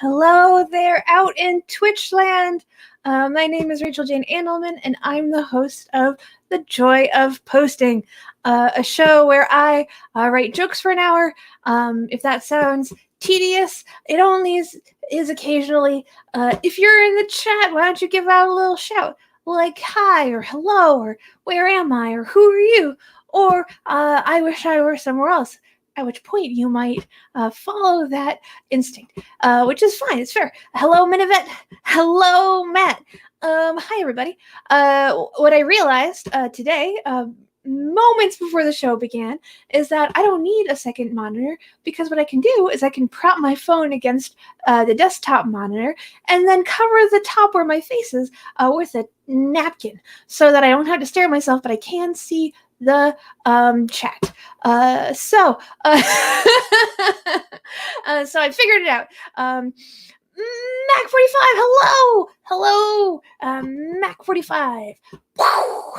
Hello there out in Twitchland. My name is Rachel Jane Andelman, and I'm the host of The Joy of Posting, a show where I write jokes for an hour. If that sounds tedious, it only is occasionally. If you're in the chat, why don't you give out a little shout, like hi or hello or where am I or who are you, or I wish I were somewhere else. At which point you might follow that instinct, which is fine. It's fair. Hello, Minivet. Hello, Matt. Hi, everybody. What I realized today, moments before the show began, is that I don't need a second monitor, because what I can do is I can prop my phone against the desktop monitor and then cover the top where my face is with a napkin, so that I don't have to stare at myself, but I can see the chat. So I figured it out. Mac 45, hello, Mac 45. Woo!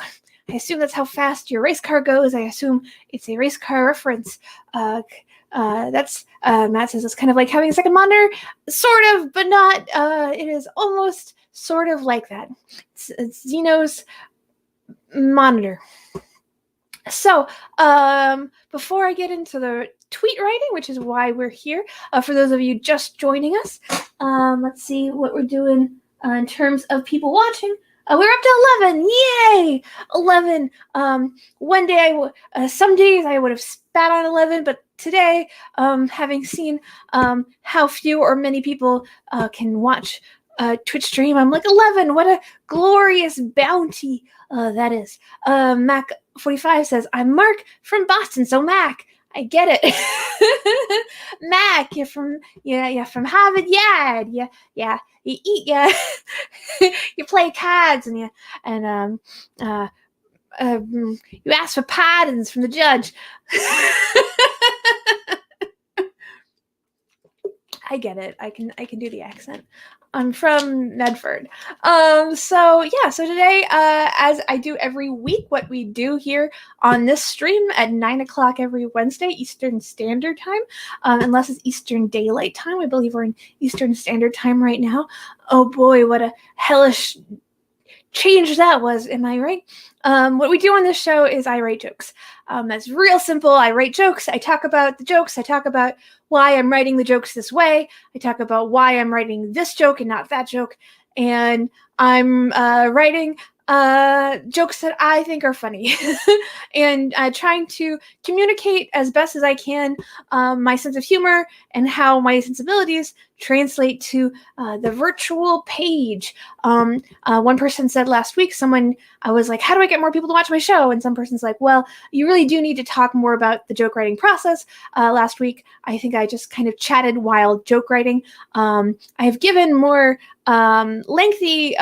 I assume that's how fast your race car goes. I assume it's a race car reference. That's Matt says it's kind of like having a second monitor, sort of, but not. It is almost sort of like that. It's Zeno's monitor. So, before I get into the tweet writing, which is why we're here, for those of you just joining us, let's see what we're doing in terms of people watching. We're up to 11. Yay! 11. One day, some days I would have spat on 11, but today, having seen how few or many people can watch Twitch stream, I'm like, 11. What a glorious bounty that is. Mac 45 says, I'm Mark from Boston, so Mac, I get it. Mac, you're from Harvard, yeah, you eat, you play cards, and you ask for pardons from the judge. I get it. I can do the accent. I'm from Medford. So today, as I do every week, what we do here on this stream at 9 o'clock every Wednesday, Eastern Standard Time, unless it's Eastern Daylight Time. I believe we're in Eastern Standard Time right now. Oh boy, what a hellish change that was, am I right? What we do on this show is I write jokes. That's real simple. I write jokes. I talk about the jokes. I talk about why I'm writing the jokes this way. I talk about why I'm writing this joke and not that joke. And I'm writing jokes that I think are funny and trying to communicate as best as I can my sense of humor and how my sensibilities translate to the virtual page. One person said last week, I was like, how do I get more people to watch my show? And some person's like, well, you really do need to talk more about the joke writing process. Last week, I think I just kind of chatted while joke writing. I have given more lengthy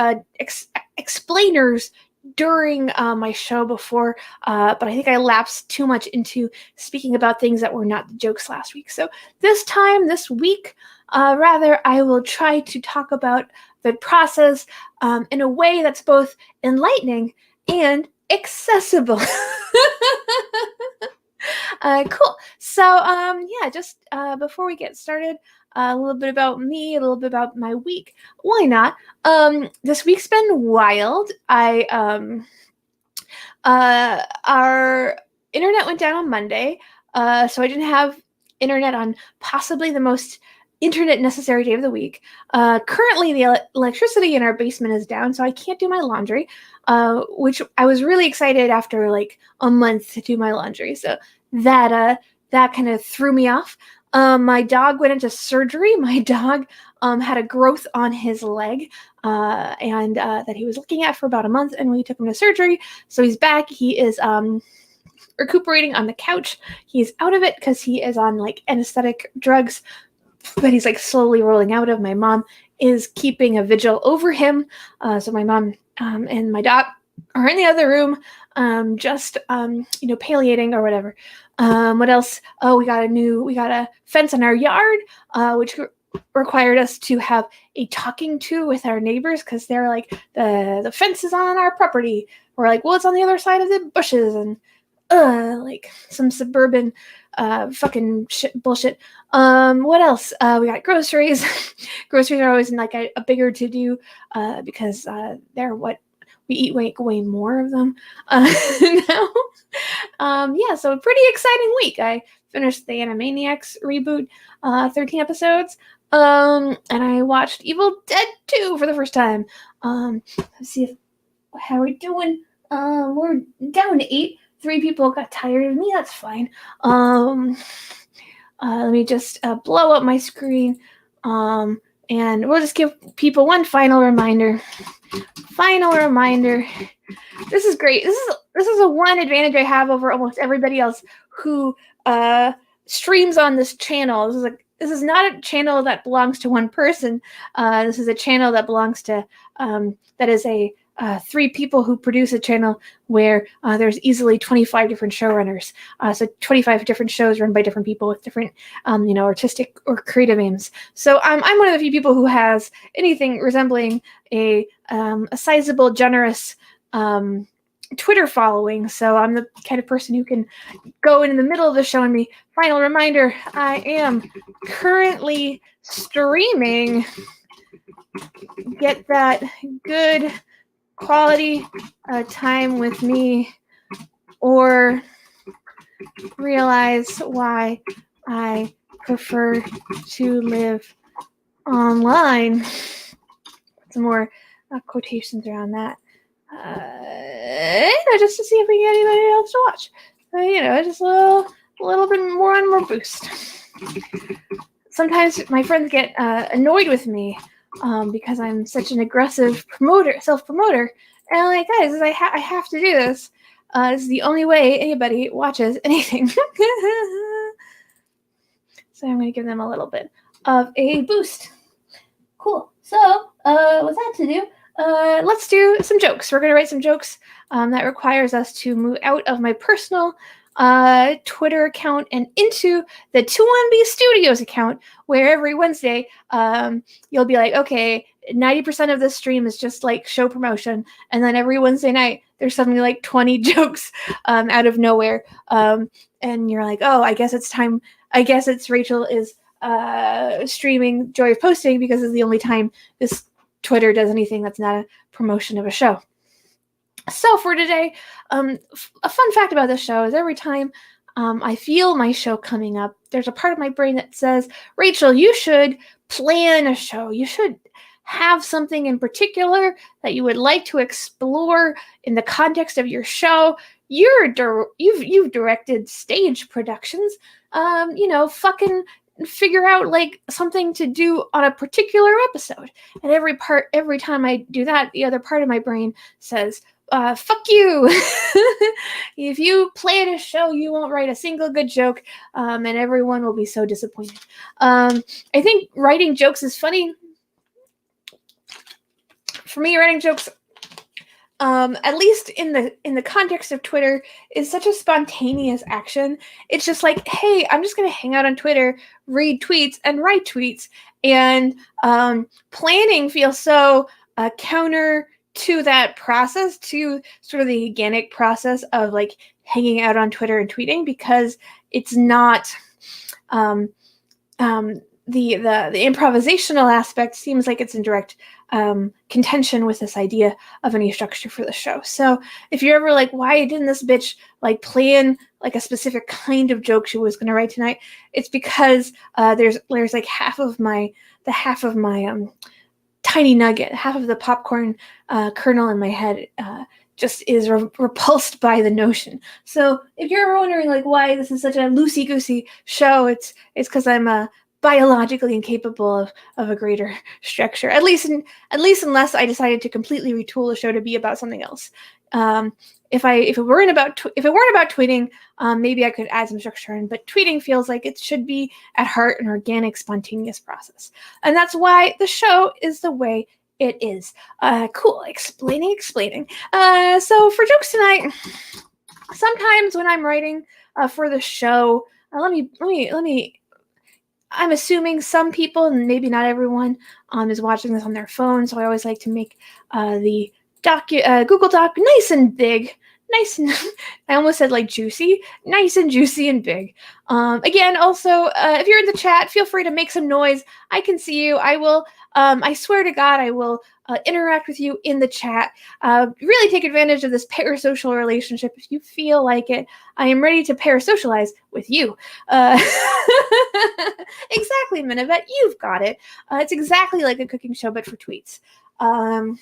explainers during my show before, but I think I lapsed too much into speaking about things that were not the jokes last week. So this week, I will try to talk about the process in a way that's both enlightening and accessible. Cool. So, just before we get started, a little bit about me, a little bit about my week. Why not? This week's been wild. Our internet went down on Monday, so I didn't have internet on possibly the most internet necessary day of the week. Currently, the electricity in our basement is down, so I can't do my laundry, which I was really excited after like a month to do my laundry. So that kind of threw me off. My dog went into surgery. My dog had a growth on his leg and that he was looking at for about a month, and we took him to surgery. So he's back. He is recuperating on the couch. He's out of it because he is on like anesthetic drugs, but he's like slowly rolling out of. My mom is keeping a vigil over him. So my mom and my dog are in the other room, palliating or whatever. What else? Oh, we got a fence in our yard, which required us to have a talking to with our neighbors, because they're like, the fence is on our property. We're like, well, it's on the other side of the bushes, and like some suburban fucking shit, bullshit. What else? We got groceries. Groceries are always like a bigger to do because they're what we eat way more of them now. Yeah, so a pretty exciting week. I finished the Animaniacs reboot, 13 episodes. And I watched Evil Dead 2 for the first time. Let's see how we're doing. We're down to 8. 3 people got tired of me. That's fine. Let me just blow up my screen. And we'll just give people one final reminder. This is great. This is a one advantage I have over almost everybody else who streams on this channel. This is not a channel that belongs to one person. This is a channel that belongs to that is a 3 people who produce a channel where there's easily 25 different showrunners. So 25 different shows run by different people with different, artistic or creative aims. So I'm one of the few people who has anything resembling a sizable, generous Twitter following. So I'm the kind of person who can go in the middle of the show and be, final reminder, I am currently streaming. Get that good quality time with me, or realize why I prefer to live online. Some more quotations around that. Just to see if we get anybody else to watch. Just a little bit more and more boost. Sometimes my friends get annoyed with me because I'm such an aggressive self-promoter. And I'm like, guys, I have to do this. This is the only way anybody watches anything. So I'm going to give them a little bit of a boost. Cool. So with that to do, let's do some jokes. We're going to write some jokes that requires us to move out of my personal Twitter account and into the 2-1B Studios account, where every Wednesday you'll be like, okay, 90% of this stream is just like show promotion, and then every Wednesday night there's suddenly like 20 jokes out of nowhere, and you're like, oh, I guess it's time. I guess it's Rachel is streaming Joy of Posting because it's the only time this Twitter does anything that's not a promotion of a show. So for today, a fun fact about this show is every time I feel my show coming up, there's a part of my brain that says, Rachel, you should plan a show. You should have something in particular that you would like to explore in the context of your show. You've directed stage productions. Fucking figure out like something to do on a particular episode. And every time I do that, the other part of my brain says, fuck you. If you plan a show, you won't write a single good joke, and everyone will be so disappointed. I think writing jokes is funny. For me, writing jokes, at least in the context of Twitter, is such a spontaneous action. It's just like, hey, I'm just going to hang out on Twitter, read tweets, and write tweets. And planning feels so counter to that process, to sort of the organic process of like hanging out on Twitter and tweeting, because it's not the improvisational aspect seems like it's in direct contention with this idea of any structure for the show. So if you're ever like, why didn't this bitch like plan like a specific kind of joke she was going to write tonight? It's because there's like half of my tiny nugget, half of the popcorn kernel in my head just is repulsed by the notion. So if you're ever wondering like why this is such a loosey-goosey show, it's because I'm biologically incapable of a greater structure. At least unless I decided to completely retool the show to be about something else. If it weren't about tweeting, maybe I could add some structure in. But tweeting feels like it should be at heart an organic, spontaneous process, and that's why the show is the way it is. Cool. Explaining. So for jokes tonight, sometimes when I'm writing for the show, let me. I'm assuming some people, and maybe not everyone, is watching this on their phone. So I always like to make the Google Doc nice and big, nice and I almost said like juicy, nice and juicy and big. Again, also, if you're in the chat, feel free to make some noise. I can see you. I will, I swear to God, I will interact with you in the chat. Really take advantage of this parasocial relationship if you feel like it. I am ready to parasocialize with you. Exactly, Minivet, you've got it. It's exactly like a cooking show, but for tweets. I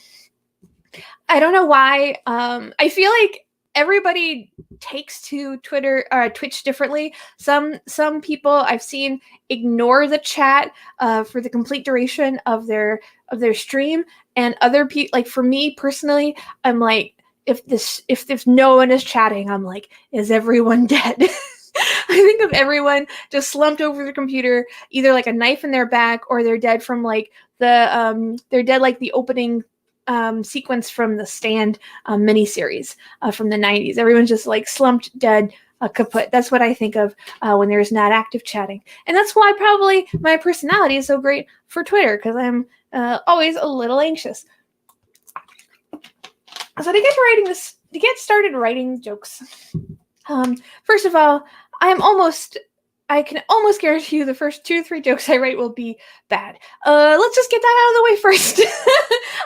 don't know why. I feel like everybody takes to Twitter or Twitch differently. Some people I've seen ignore the chat for the complete duration of their stream, and other people, like for me personally, I'm like, if there's no one is chatting, I'm like, is everyone dead? I think of everyone just slumped over the computer, either like a knife in their back, or they're dead from like they're dead like the opening sequence from the Stand miniseries from the 90s. Everyone's just like slumped, dead, kaput. That's what I think of when there's not active chatting. And that's why probably my personality is so great for Twitter, because I'm always a little anxious. So to get started writing jokes, first of all, I can almost guarantee you the first 2 or 3 jokes I write will be bad. Let's just get that out of the way first.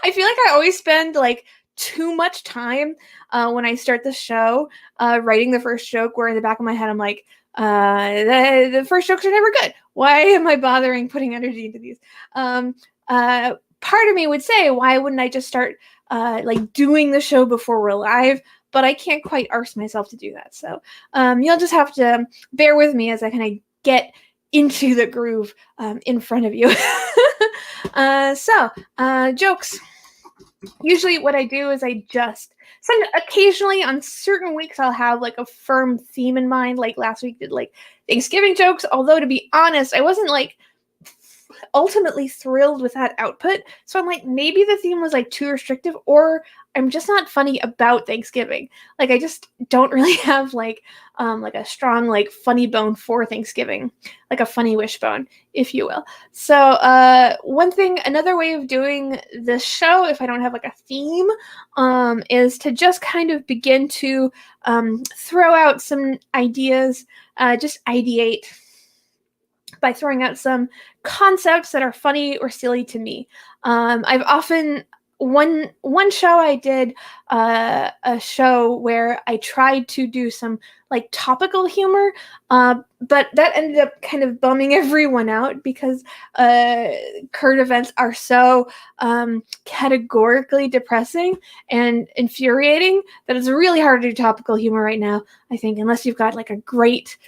I feel like I always spend like too much time when I start the show writing the first joke, where in the back of my head I'm like, the first jokes are never good. Why am I bothering putting energy into these? Part of me would say, why wouldn't I just start like doing the show before we're live? But I can't quite arse myself to do that. So you'll just have to bear with me as I kind of get into the groove in front of you. Jokes. Usually what I do is occasionally on certain weeks I'll have like a firm theme in mind. Like last week did like Thanksgiving jokes, although to be honest, I wasn't like ultimately thrilled with that output. So I'm like, maybe the theme was like too restrictive, or I'm just not funny about Thanksgiving. Like I just don't really have like a strong like funny bone for Thanksgiving, like a funny wishbone, if you will. So another way of doing this show, if I don't have like a theme, is to just kind of begin to throw out some ideas, just ideate by throwing out some concepts that are funny or silly to me. I've often one show I did a show where I tried to do some like topical humor, but that ended up kind of bumming everyone out because current events are so categorically depressing and infuriating that it's really hard to do topical humor right now, I think, unless you've got like a great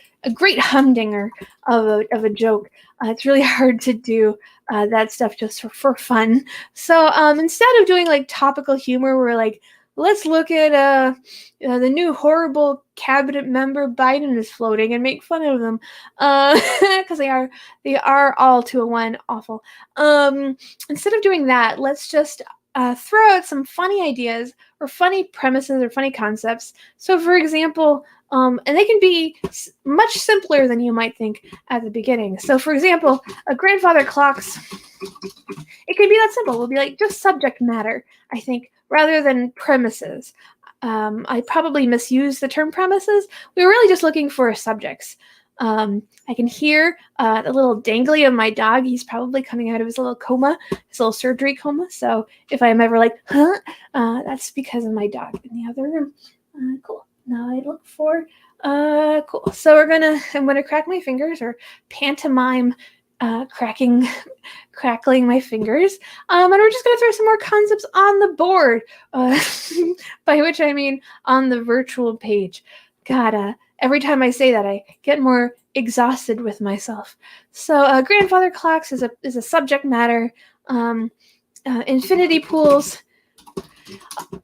humdinger of a joke. It's really hard to do that stuff just for fun. So instead of doing like topical humor, we're like, let's look at the new horrible cabinet member Biden is floating and make fun of them because they are all to a one awful. Instead of doing that, let's just throw out some funny ideas or funny premises or funny concepts. So, for example, and they can be much simpler than you might think at the beginning. So, for example, a grandfather clocks, it could be that simple. It will be like just subject matter, I think, rather than premises. I probably misused the term premises. We were really just looking for subjects. I can hear a little dangly of my dog. He's probably coming out of his little coma, his little surgery coma. So if I'm ever like, huh, that's because of my dog in the other room. Cool. Now I look for, cool. So I'm gonna crack my fingers or pantomime crackling my fingers. And we're just gonna throw some more concepts on the board, by which I mean on the virtual page. God, every time I say that, I get more exhausted with myself. So grandfather clocks is a subject matter. Infinity pools.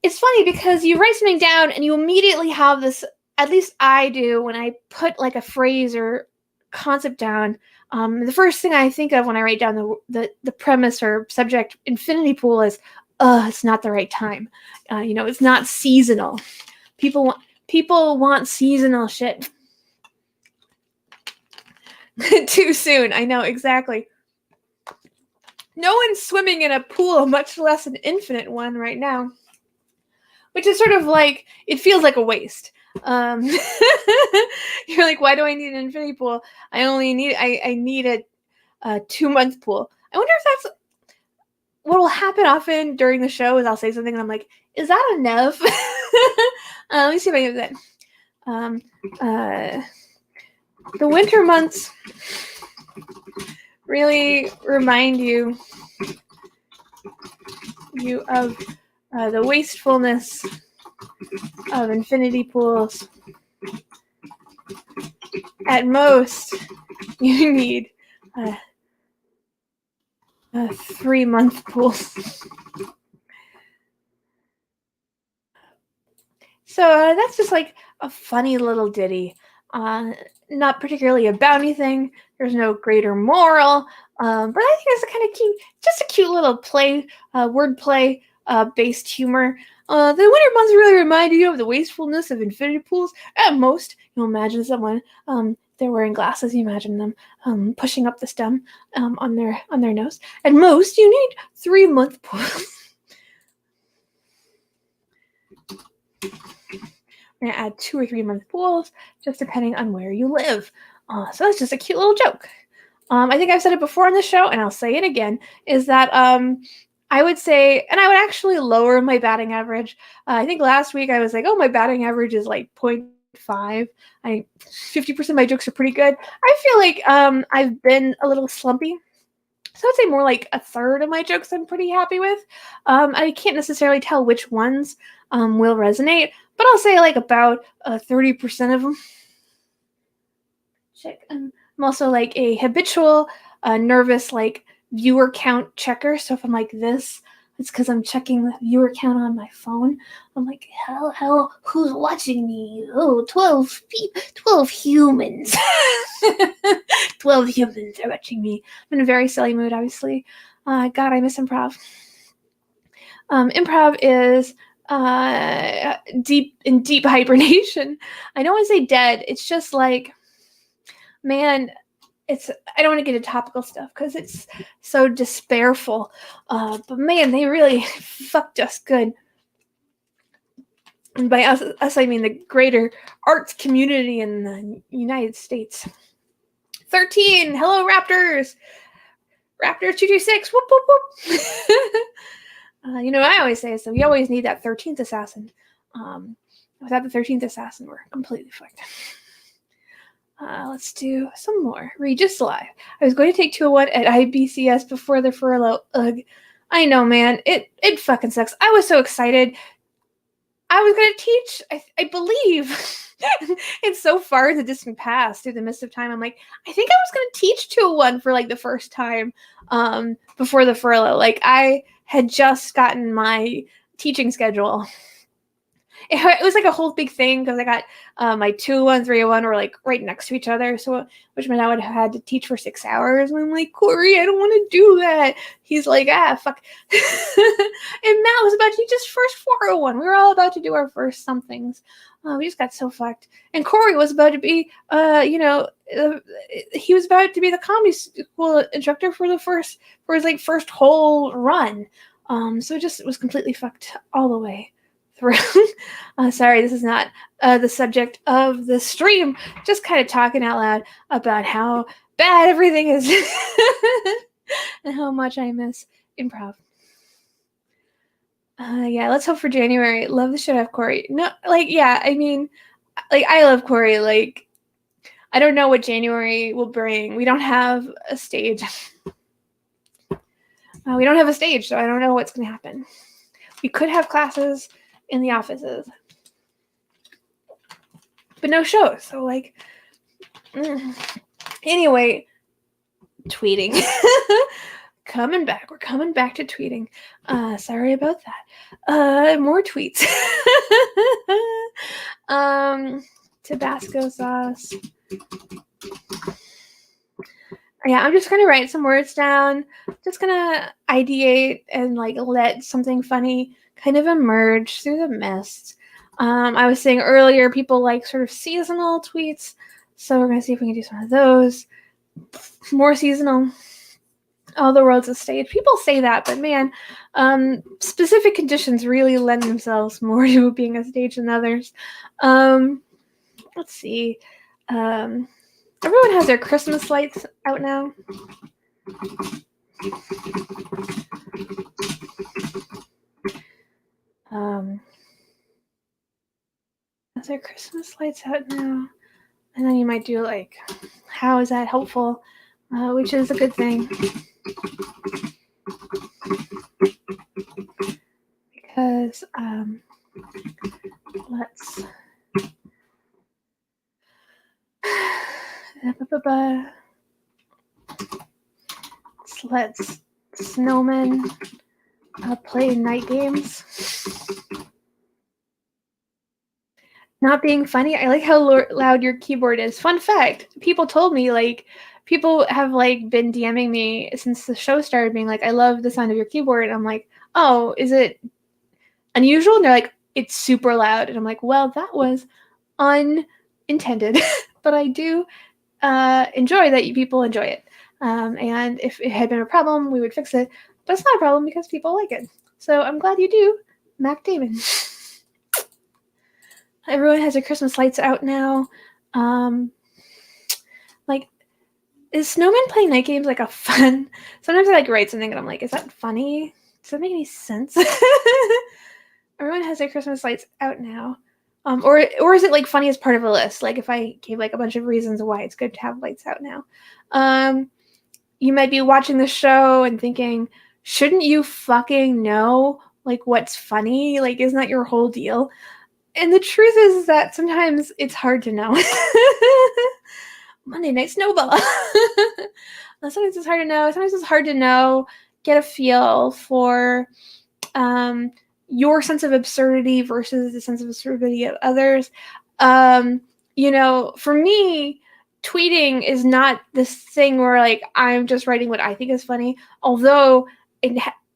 It's funny because you write something down and you immediately have this, at least I do, when I put like a phrase or concept down, the first thing I think of when I write down the premise or subject infinity pool is, it's not the right time. It's not seasonal. People want seasonal shit. Too soon. I know, exactly. No one's swimming in a pool, much less an infinite one right now. which is sort of like, it feels like a waste. You're like, why do I need an infinity pool? I need a 2-month pool. I wonder if that's what will happen often during the show. Is I'll say something and I'm like, is that enough? Let me see if I can do that. The winter months really remind you of the wastefulness of infinity pools. At most, you need a 3-month pool. So that's just like a funny little ditty. Not particularly about anything. There's no greater moral. But I think it's a kind of cute, just a cute little play, wordplay based humor. The winter months really remind you of the wastefulness of infinity pools. At most, you'll imagine someone, they're wearing glasses, you imagine them pushing up the stem on their nose. At most, you need 3-month pools. We're going to add 2 or 3-month pools, just depending on where you live. So that's just a cute little joke. I think I've said it before on the show, and I'll say it again, is that I would say, and I would actually lower my batting average. I think last week I was like, oh, my batting average is like 0.5. 50% of my jokes are pretty good. I feel like I've been a little slumpy. So I'd say more like a third of my jokes I'm pretty happy with. I can't necessarily tell which ones will resonate, but I'll say like about 30% of them. Check. I'm also like a habitual, nervous, like viewer count checker. So if I'm like this, it's because I'm checking the viewer count on my phone. I'm like, hell, who's watching me? Oh, 12 humans. 12 humans are watching me. I'm in a very silly mood, obviously. God, I miss improv. Improv is deep hibernation. I don't want to say dead. It's just like, man, I don't want to get into topical stuff because it's so despairful. But man, they really fucked us good. And by us, I mean the greater arts community in the United States. 13, hello Raptors. Raptors 226, whoop, whoop, whoop. I always say, so we always need that 13th assassin. Without the 13th assassin, we're completely fucked. Let's do some more. Regis Live. I was going to take 201 at IBCS before the furlough. Ugh. I know, man. It fucking sucks. I was so excited. I was going to teach, I believe, it's so far in the distant past, through the mist of time. I'm like, I think I was going to teach 201 for like the first time before the furlough. Like I had just gotten my teaching schedule. It was like a whole big thing because I got my 201, 301 were like right next to each other. So, which meant I would have had to teach for 6 hours. And I'm like, Corey, I don't want to do that. He's like, fuck. And Matt was about to teach his first 401. We were all about to do our first somethings. We just got so fucked. And Corey was about to be, he was about to be the comedy school instructor for his first whole run. So it was completely fucked all the way through. Sorry, this is not the subject of the stream. Just kind of talking out loud about how bad everything is and how much I miss improv. Let's hope for January. Love the shit out of Corey. No, I mean, I love Corey. Like, I don't know what January will bring. We don't have a stage. So I don't know what's going to happen. We could have classes in the offices, but no shows. So anyway, tweeting. We're coming back to tweeting. Sorry about that. More tweets. Tabasco sauce. Yeah, I'm just gonna write some words down. Just gonna ideate and let something funny kind of emerge through the mist. I was saying earlier, people like sort of seasonal tweets, so we're gonna see if we can do some of those. More seasonal. Oh, the world's a stage. People say that, but man, specific conditions really lend themselves more to being a stage than others. Let's see. Everyone has their Christmas lights out now. Has their Christmas lights out now? And then you might do like, how is that helpful? Which is a good thing. Because let's snowmen play night games. Not being funny. I like how loud your keyboard is. Fun fact: people told me, like, people have like been DMing me since the show started, being like, "I love the sound of your keyboard." And I'm like, "Oh, is it unusual?" And they're like, "It's super loud." And I'm like, "Well, that was unintended, but I do enjoy that people enjoy it. And if it had been a problem, we would fix it. But it's not a problem because people like it. So I'm glad you do, Mac Damon." Everyone has their Christmas lights out now. Like, is snowman playing night games like a fun? Sometimes I like write something and I'm like, is that funny? Does that make any sense? Everyone has their Christmas lights out now. Or is it like funny as part of a list? Like if I gave like a bunch of reasons why it's good to have lights out now. You might be watching the show and thinking, shouldn't you fucking know like what's funny? Like, isn't that your whole deal? And the truth is that sometimes it's hard to know. Monday Night Snowball. Sometimes it's hard to know. Sometimes it's hard to know, get a feel for your sense of absurdity versus the sense of absurdity of others. For me, tweeting is not this thing where like I'm just writing what I think is funny, although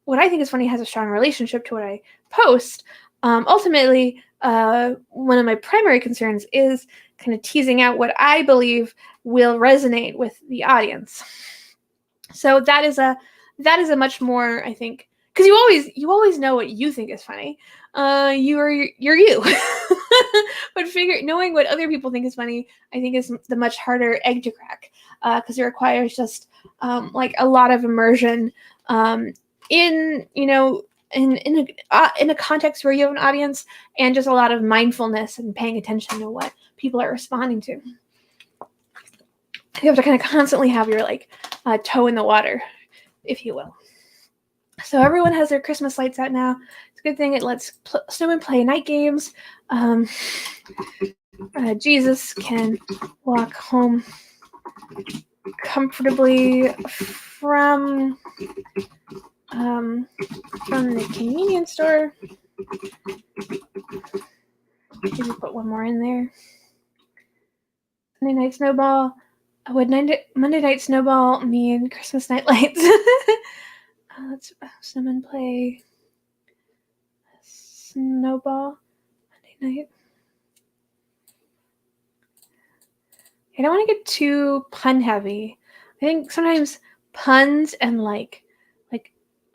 what I think is funny has a strong relationship to what I post. Ultimately, one of my primary concerns is kind of teasing out what I believe will resonate with the audience. So that is a much more, I think, because you always know what you think is funny. You're you. But knowing what other people think is funny, I think, is the much harder egg to crack, because it requires just like a lot of immersion in a context where you have an audience, and just a lot of mindfulness and paying attention to what people are responding to. You have to kind of constantly have your like toe in the water, if you will. So everyone has their Christmas lights out now. It's a good thing. It lets snowmen play night games. Jesus can walk home comfortably from the convenience store. Maybe put one more in there. Monday Night Snowball. Would Monday Night Snowball mean Christmas Night Lights? Let's snowmen play Snowball Monday night. I don't want to get too pun heavy. I think sometimes puns and like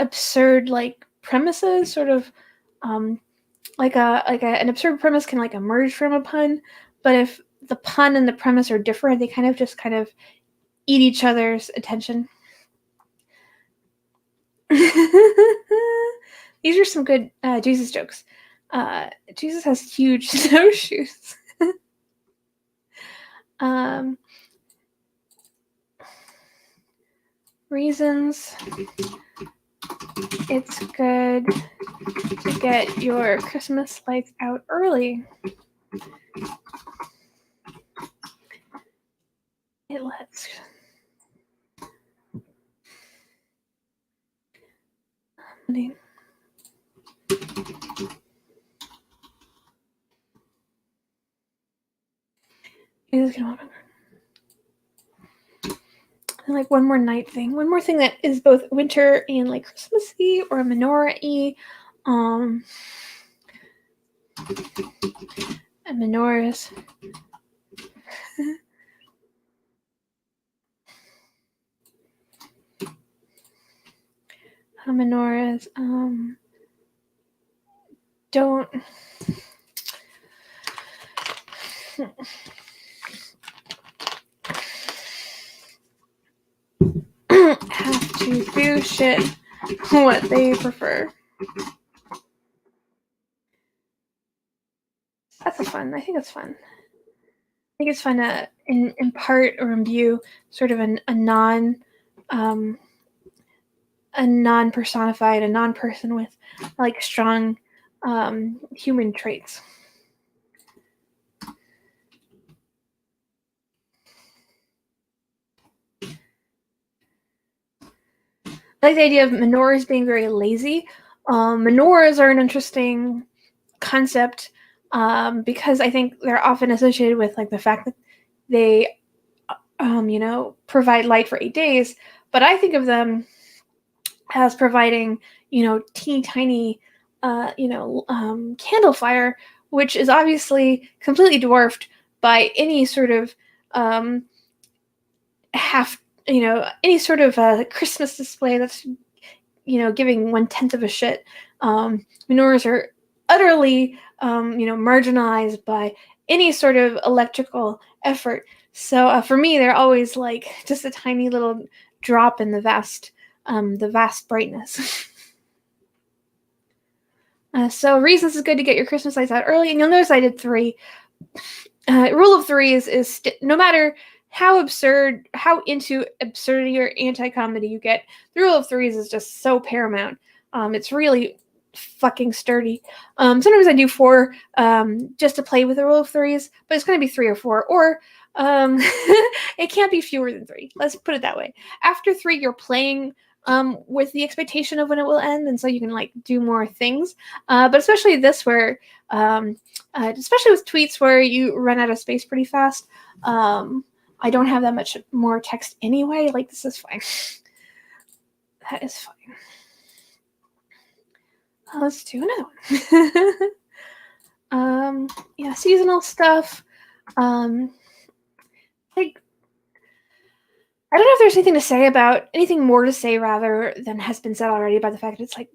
absurd like premises sort of like an absurd premise can like emerge from a pun, but if the pun and the premise are different, they kind of eat each other's attention. These are some good Jesus jokes. Jesus has huge snowshoes. Reasons it's good to get your Christmas lights out early. It lets and like one more night thing. One more thing that is both winter and like Christmassy or menorah-y. And menorahs. menorahs. Don't have to do shit what they prefer. That's fun. I think it's fun. I think it's fun to impart or imbue sort of a non-personified, a non-person with like strong human traits. I like the idea of menorahs being very lazy. Menorahs are an interesting concept because I think they're often associated with like the fact that they, provide light for 8 days. But I think of them as providing, teeny tiny, candle fire, which is obviously completely dwarfed by any sort of any sort of Christmas display that's, giving 1/10 of a shit. Menorahs are utterly, marginalized by any sort of electrical effort. So for me, they're always like just a tiny little drop in the vast brightness. So reasons is good to get your Christmas lights out early, and you'll notice I did 3. Rule of 3 is no matter how into absurdity or anti-comedy you get, the rule of 3 is just so paramount. It's really fucking sturdy. Sometimes I do 4 just to play with the rule of 3s, but it's going to be 3 or 4, or it can't be fewer than 3. Let's put it that way. After 3, you're playing with the expectation of when it will end, and so you can like do more things. But especially this, where especially with tweets where you run out of space pretty fast. I don't have that much more text anyway. Like, this is fine. That is fine. Let's do another one. Yeah, seasonal stuff. Like, I don't know if there's anything more to say rather than has been said already by the fact that it's like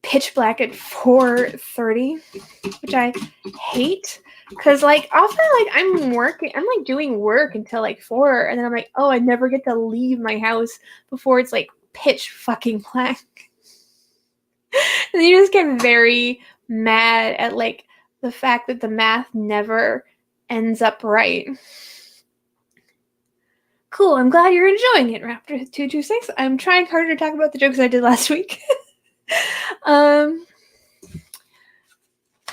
pitch black at 4:30, which I hate. Because like often like I'm like doing work until like 4, and then I'm like, oh, I never get to leave my house before it's like pitch fucking black. And you just get very mad at like the fact that the math never ends up right. Cool, I'm glad you're enjoying it, Raptor226. I'm trying harder to talk about the jokes I did last week.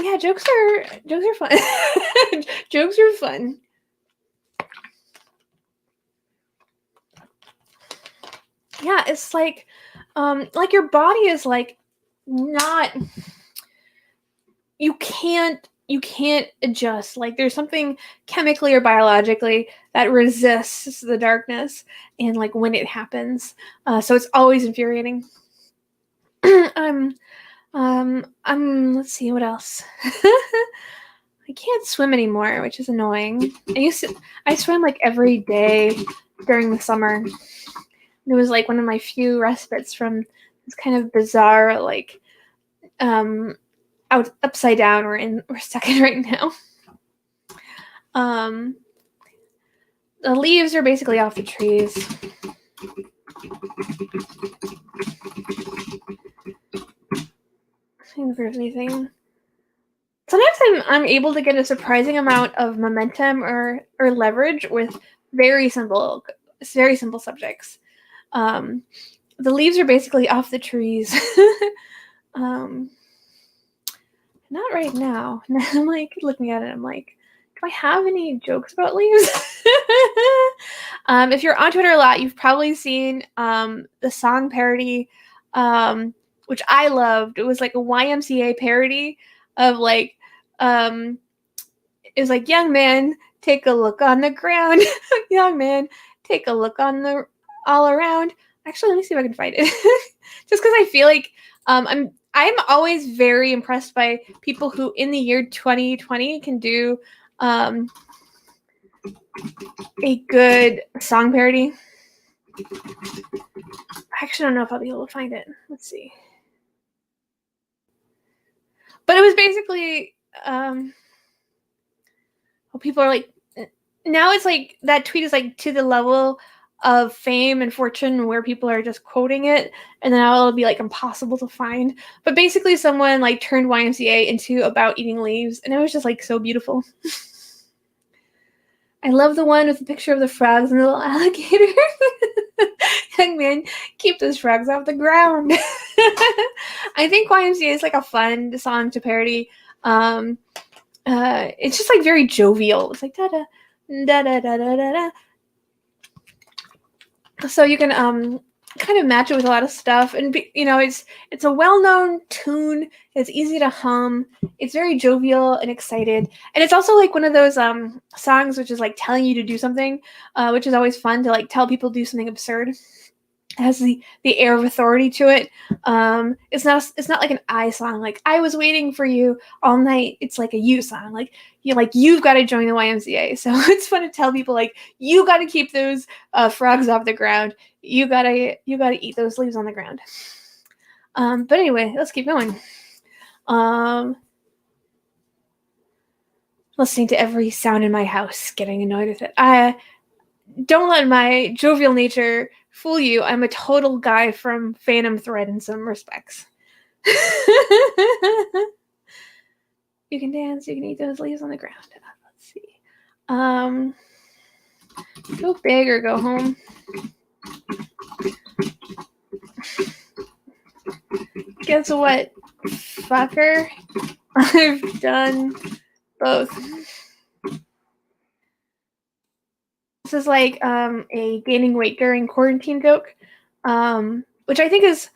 Yeah, jokes are fun. Jokes are fun. Yeah, it's like your body is like not, you can't adjust. Like there's something chemically or biologically that resists the darkness, and like when it happens, so it's always infuriating. Let's see what else. I can't swim anymore, which is annoying. I swam like every day during the summer. It was like one of my few respites from this kind of bizarre, like, out upside down we're stuck in right now. The leaves are basically off the trees. I think if there's anything. Sometimes I'm able to get a surprising amount of momentum or leverage with very simple subjects. The leaves are basically off the trees. Not right now. I'm like looking at it. I'm like, do I have any jokes about leaves? If you're on Twitter a lot, you've probably seen the song parody, which I loved. It was like a YMCA parody of like, it was like, young man, take a look on the ground. Young man, take a look on the all around. Actually, let me see if I can find it. Just because I feel like I'm always very impressed by people who in the year 2020 can do a good song parody. I actually don't know if I'll be able to find it. Let's see. But it was basically, well, people are like, now it's like that tweet is like to the level of fame and fortune where people are just quoting it, and then it'll be like impossible to find. But basically, someone like turned YMCA into about eating leaves, and it was just like so beautiful. I love the one with the picture of the frogs and the little alligator. Young man, keep those frogs off the ground. I think YMCA is like a fun song to parody. It's just like very jovial. It's like da da da da da da da. So you can kind of match it with a lot of stuff, and it's a well-known tune. It's easy to hum. It's very jovial and excited, and it's also like one of those songs which is like telling you to do something, which is always fun to like tell people to do something absurd. It has the air of authority to it. It's not like an I song, like I was waiting for you all night. It's like a you song, like you've got to join the YMCA. So it's fun to tell people like you got to keep those frogs off the ground. You gotta eat those leaves on the ground. But anyway, let's keep going. Listening to every sound in my house, getting annoyed with it. I don't let my jovial nature fool you. I'm a total guy from Phantom Thread in some respects. You can dance, you can eat those leaves on the ground. Let's see. Go big or go home. Guess what, fucker? I've done both. This is like a gaining weight during quarantine joke, which I think it's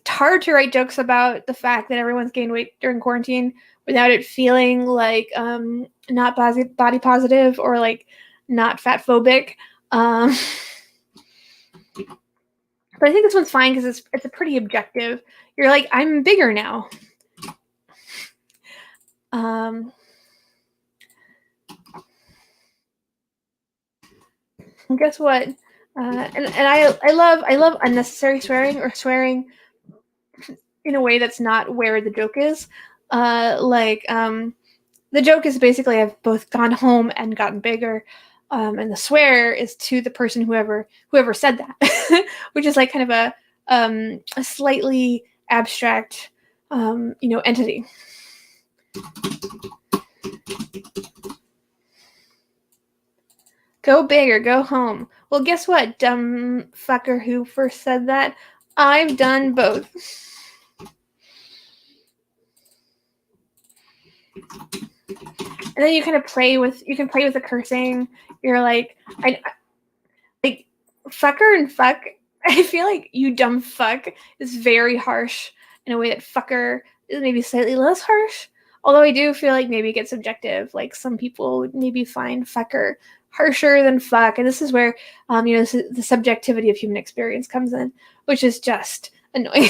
hard to write jokes about the fact that everyone's gained weight during quarantine without it feeling like not body positive or like not fat phobic. But I think this one's fine because it's a pretty objective. You're like, I'm bigger now. And guess what? And I love unnecessary swearing or swearing in a way that's not where the joke is. The joke is basically I've both gone home and gotten bigger. And the swear is to the person whoever said that, which is like kind of a slightly abstract entity. Go big or go home. Well, guess what, dumb fucker who first said that? I've done both. And then you kind of play with the cursing. You're like, I like fucker and fuck. I feel like you dumb fuck is very harsh in a way that fucker is maybe slightly less harsh. Although I do feel like maybe it gets subjective. Like some people would maybe find fucker harsher than fuck, and this is where the subjectivity of human experience comes in, which is just annoying.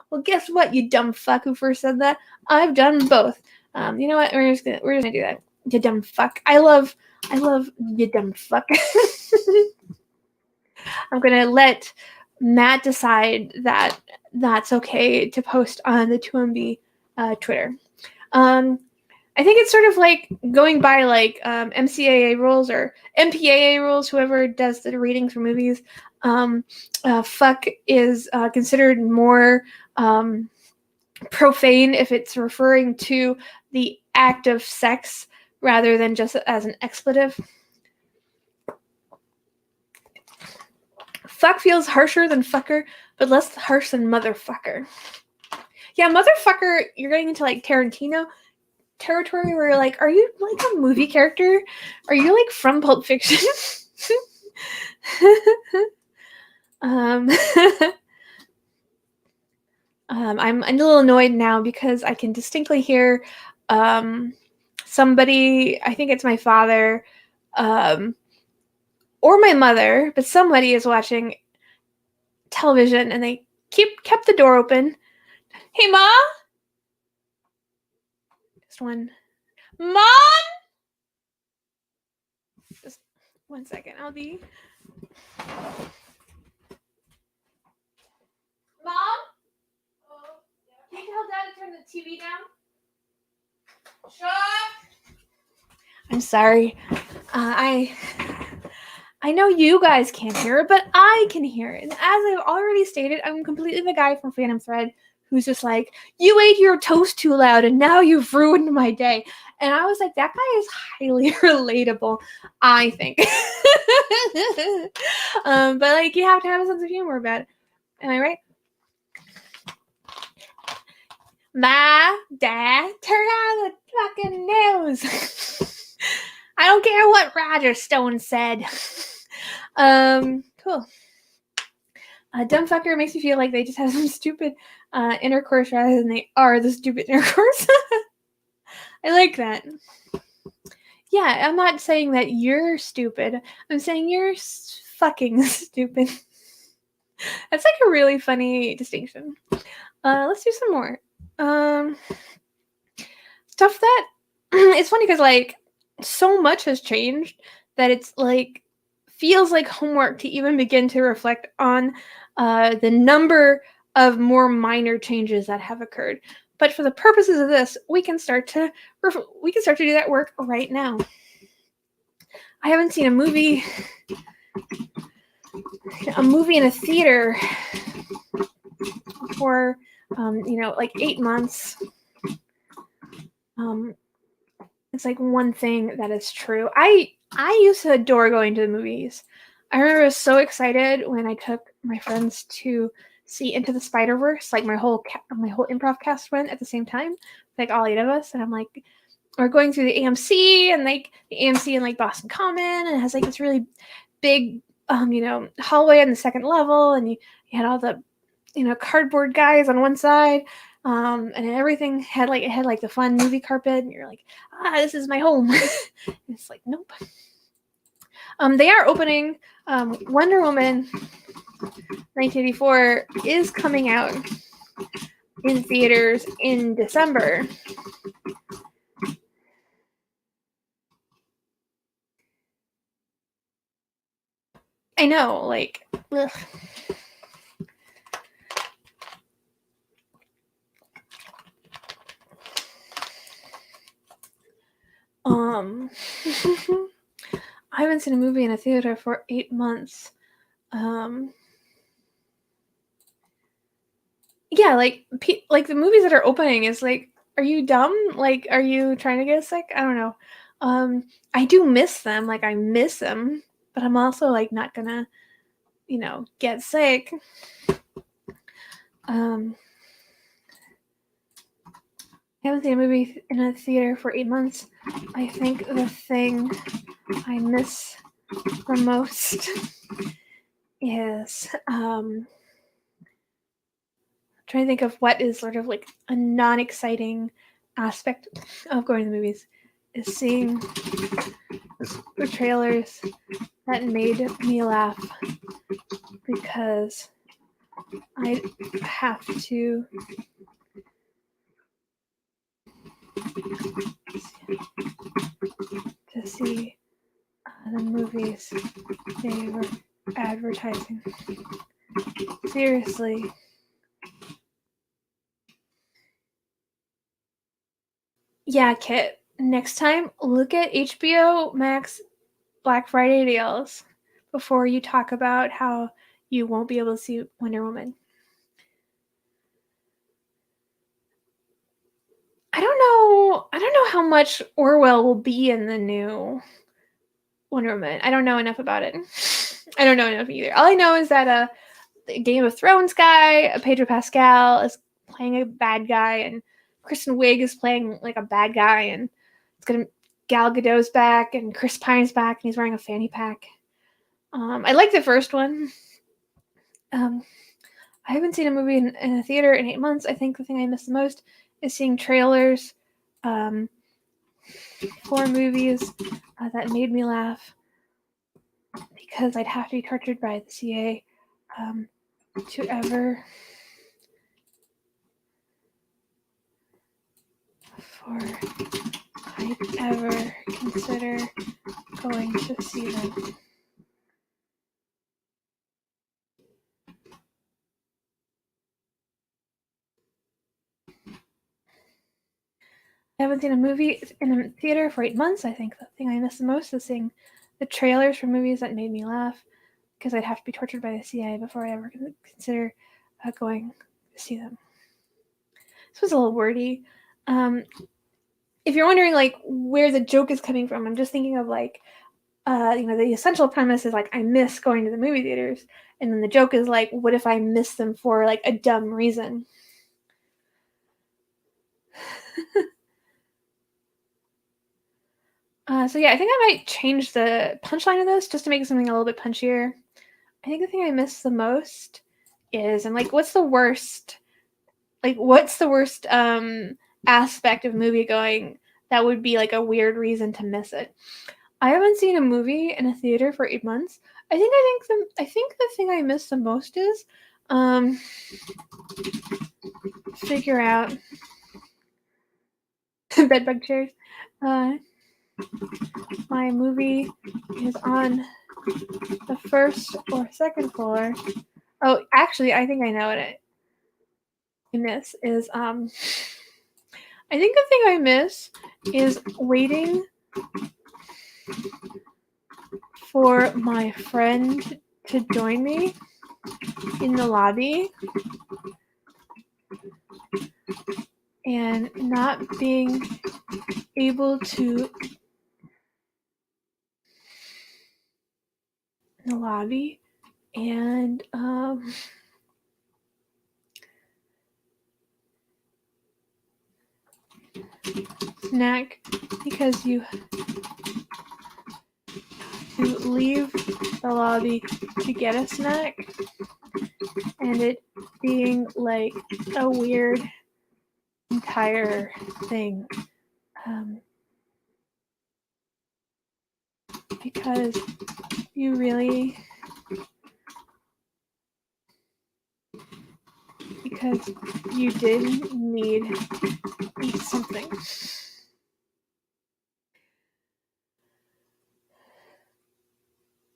Well, guess what, you dumb fuck who first said that? I've done both. You know what? We're just gonna do that. You dumb fuck. I love you dumb fuck. I'm gonna let Matt decide that that's okay to post on the 2MB Twitter. I think it's sort of like going by like MCAA rules or MPAA rules, whoever does the ratings for movies. Fuck is considered more profane if it's referring to the act of sex rather than just as an expletive. Fuck feels harsher than fucker, but less harsh than motherfucker. Yeah, motherfucker, you're getting into like Tarantino territory where you're like, are you like a movie character? Are you like from Pulp Fiction? I'm a little annoyed now because I can distinctly hear somebody, I think it's my father, or my mother, but somebody is watching television and they kept the door open. Hey, Mom? Just one. Mom? Just 1 second. I'll be... TV down? Shut up! I'm sorry. I know you guys can't hear it, but I can hear it. And as I've already stated, I'm completely the guy from Phantom Thread who's just like, you ate your toast too loud and now you've ruined my day. And I was like, that guy is highly relatable, I think. But like, you have to have a sense of humor about it. Am I right? Ma, Dad, turn on the fucking news. I don't care what Roger Stone said. Cool. Dumb fucker makes me feel like they just have some stupid intercourse rather than they are the stupid intercourse. I like that. Yeah, I'm not saying that you're stupid. I'm saying you're fucking stupid. That's like a really funny distinction. Let's do some more. Stuff that it's funny because like so much has changed that it's like feels like homework to even begin to reflect on the number of more minor changes that have occurred. But for the purposes of this, we can start to do that work right now. I haven't seen a movie in a theater for like 8 months. It's like one thing that is true. I used to adore going to the movies. I remember I was so excited when I took my friends to see Into the Spider-Verse. Like my whole improv cast went at the same time, like all 8 of us, and I'm like, we're going through the AMC and like the AMC in like Boston Common, and it has like this really big hallway on the second level, and you had all the cardboard guys on one side. And everything had like the fun movie carpet, and you're like, this is my home. It's like, nope. They are opening Wonder Woman 1984 is coming out in theaters in December. I know, like, ugh. I haven't seen a movie in a theater for 8 months. Yeah, like the movies that are opening is like, are you dumb? Like, are you trying to get sick? I don't know. I do miss them. Like, I miss them, but I'm also like not gonna, get sick. I haven't seen a movie in a theater for 8 months. I think the thing I miss the most is trying to think of what is sort of like a non-exciting aspect of going to the movies is seeing the trailers that made me laugh because I have to see the movies they were advertising. Seriously. Yeah, Kit. Next time, look at HBO Max Black Friday deals before you talk about how you won't be able to see Wonder Woman. I don't know how much Orwell will be in the new Wonder Woman. I don't know enough about it. I don't know enough either. All I know is that the Game of Thrones guy, Pedro Pascal, is playing a bad guy, and Kristen Wiig is playing like a bad guy, and it's gonna Gal Gadot's back, and Chris Pine's back, and he's wearing a fanny pack. I like the first one. I haven't seen a movie in a theater in 8 months. I think the thing I miss the most is seeing trailers for movies that made me laugh, because I'd have to be tortured by the CA to ever I'd ever consider going to see them. I haven't seen a movie in a theater for 8 months. I think the thing I miss the most is seeing the trailers for movies that made me laugh, because I'd have to be tortured by the CIA before I ever consider going to see them. This was a little wordy. If you're wondering like where the joke is coming from, I'm just thinking of like, the essential premise is like I miss going to the movie theaters, and then the joke is like, what if I miss them for like a dumb reason? So yeah, I think I might change the punchline of this just to make it something a little bit punchier. I think the thing I miss the most is, I'm like, what's the worst aspect of movie going that would be like a weird reason to miss it? I haven't seen a movie in a theater for 8 months. I think the thing I miss the most is figure out bedbug chairs. My movie is on the first or second floor. Oh, actually, I think I know what I miss is I think the thing I miss is waiting for my friend to join me in the lobby and not being able to in the lobby and snack, because you leave the lobby to get a snack, and it being like a weird entire thing, because you really because you did need something.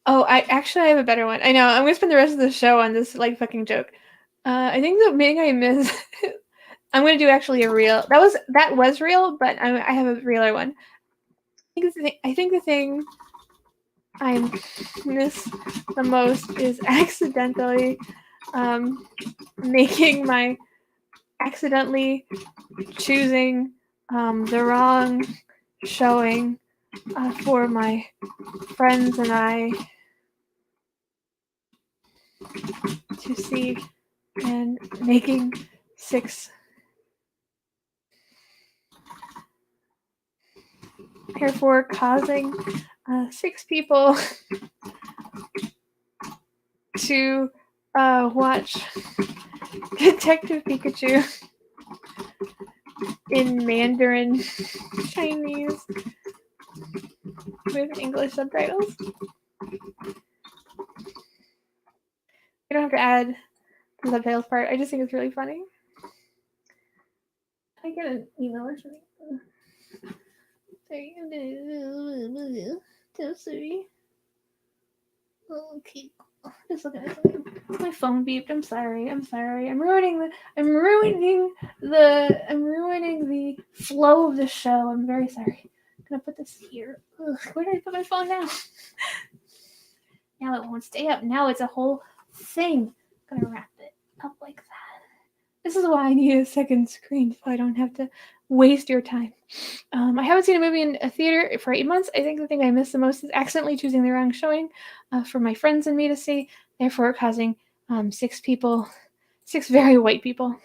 Oh, I have a better one. I know. I'm gonna spend the rest of the show on this like fucking joke. I think the thing I miss. I'm gonna do actually a real. That was real, but I have a realer one. I think the thing I miss the most is accidentally accidentally choosing the wrong showing for my friends and I to see, and making 6, therefore causing 6 people to watch Detective Pikachu in Mandarin Chinese with English subtitles. You don't have to add the subtitles part. I just think it's really funny. Can I get an email or something? Sorry. Okay. Just looking at something. My phone beeped. I'm sorry. I'm ruining the flow of the show. I'm very sorry. I'm gonna put this here. Ugh, where did I put my phone now? Now it won't stay up. Now it's a whole thing. I'm gonna wrap it up like that. This is why I need a second screen, so I don't have to waste your time. I haven't seen a movie in a theater for 8 months. I think the thing I miss the most is accidentally choosing the wrong showing for my friends and me to see, therefore causing 6 very white people.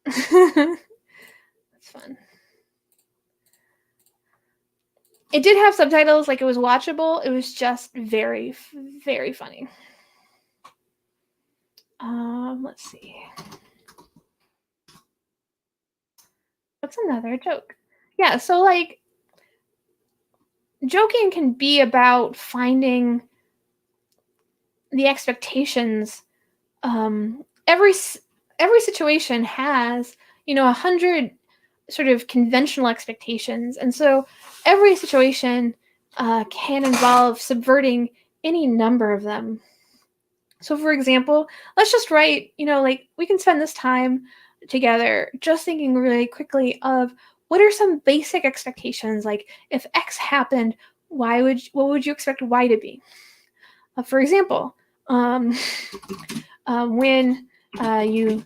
That's fun. It did have subtitles, like it was watchable. It was just very, very funny. Let's see. What's another joke? Yeah, so like joking can be about finding the expectations. Every situation has 100 sort of conventional expectations, and so every situation can involve subverting any number of them. So for example, let's just write, like we can spend this time together just thinking really quickly of what are some basic expectations, like if X happened, what would you expect Y to be? For example, um, when you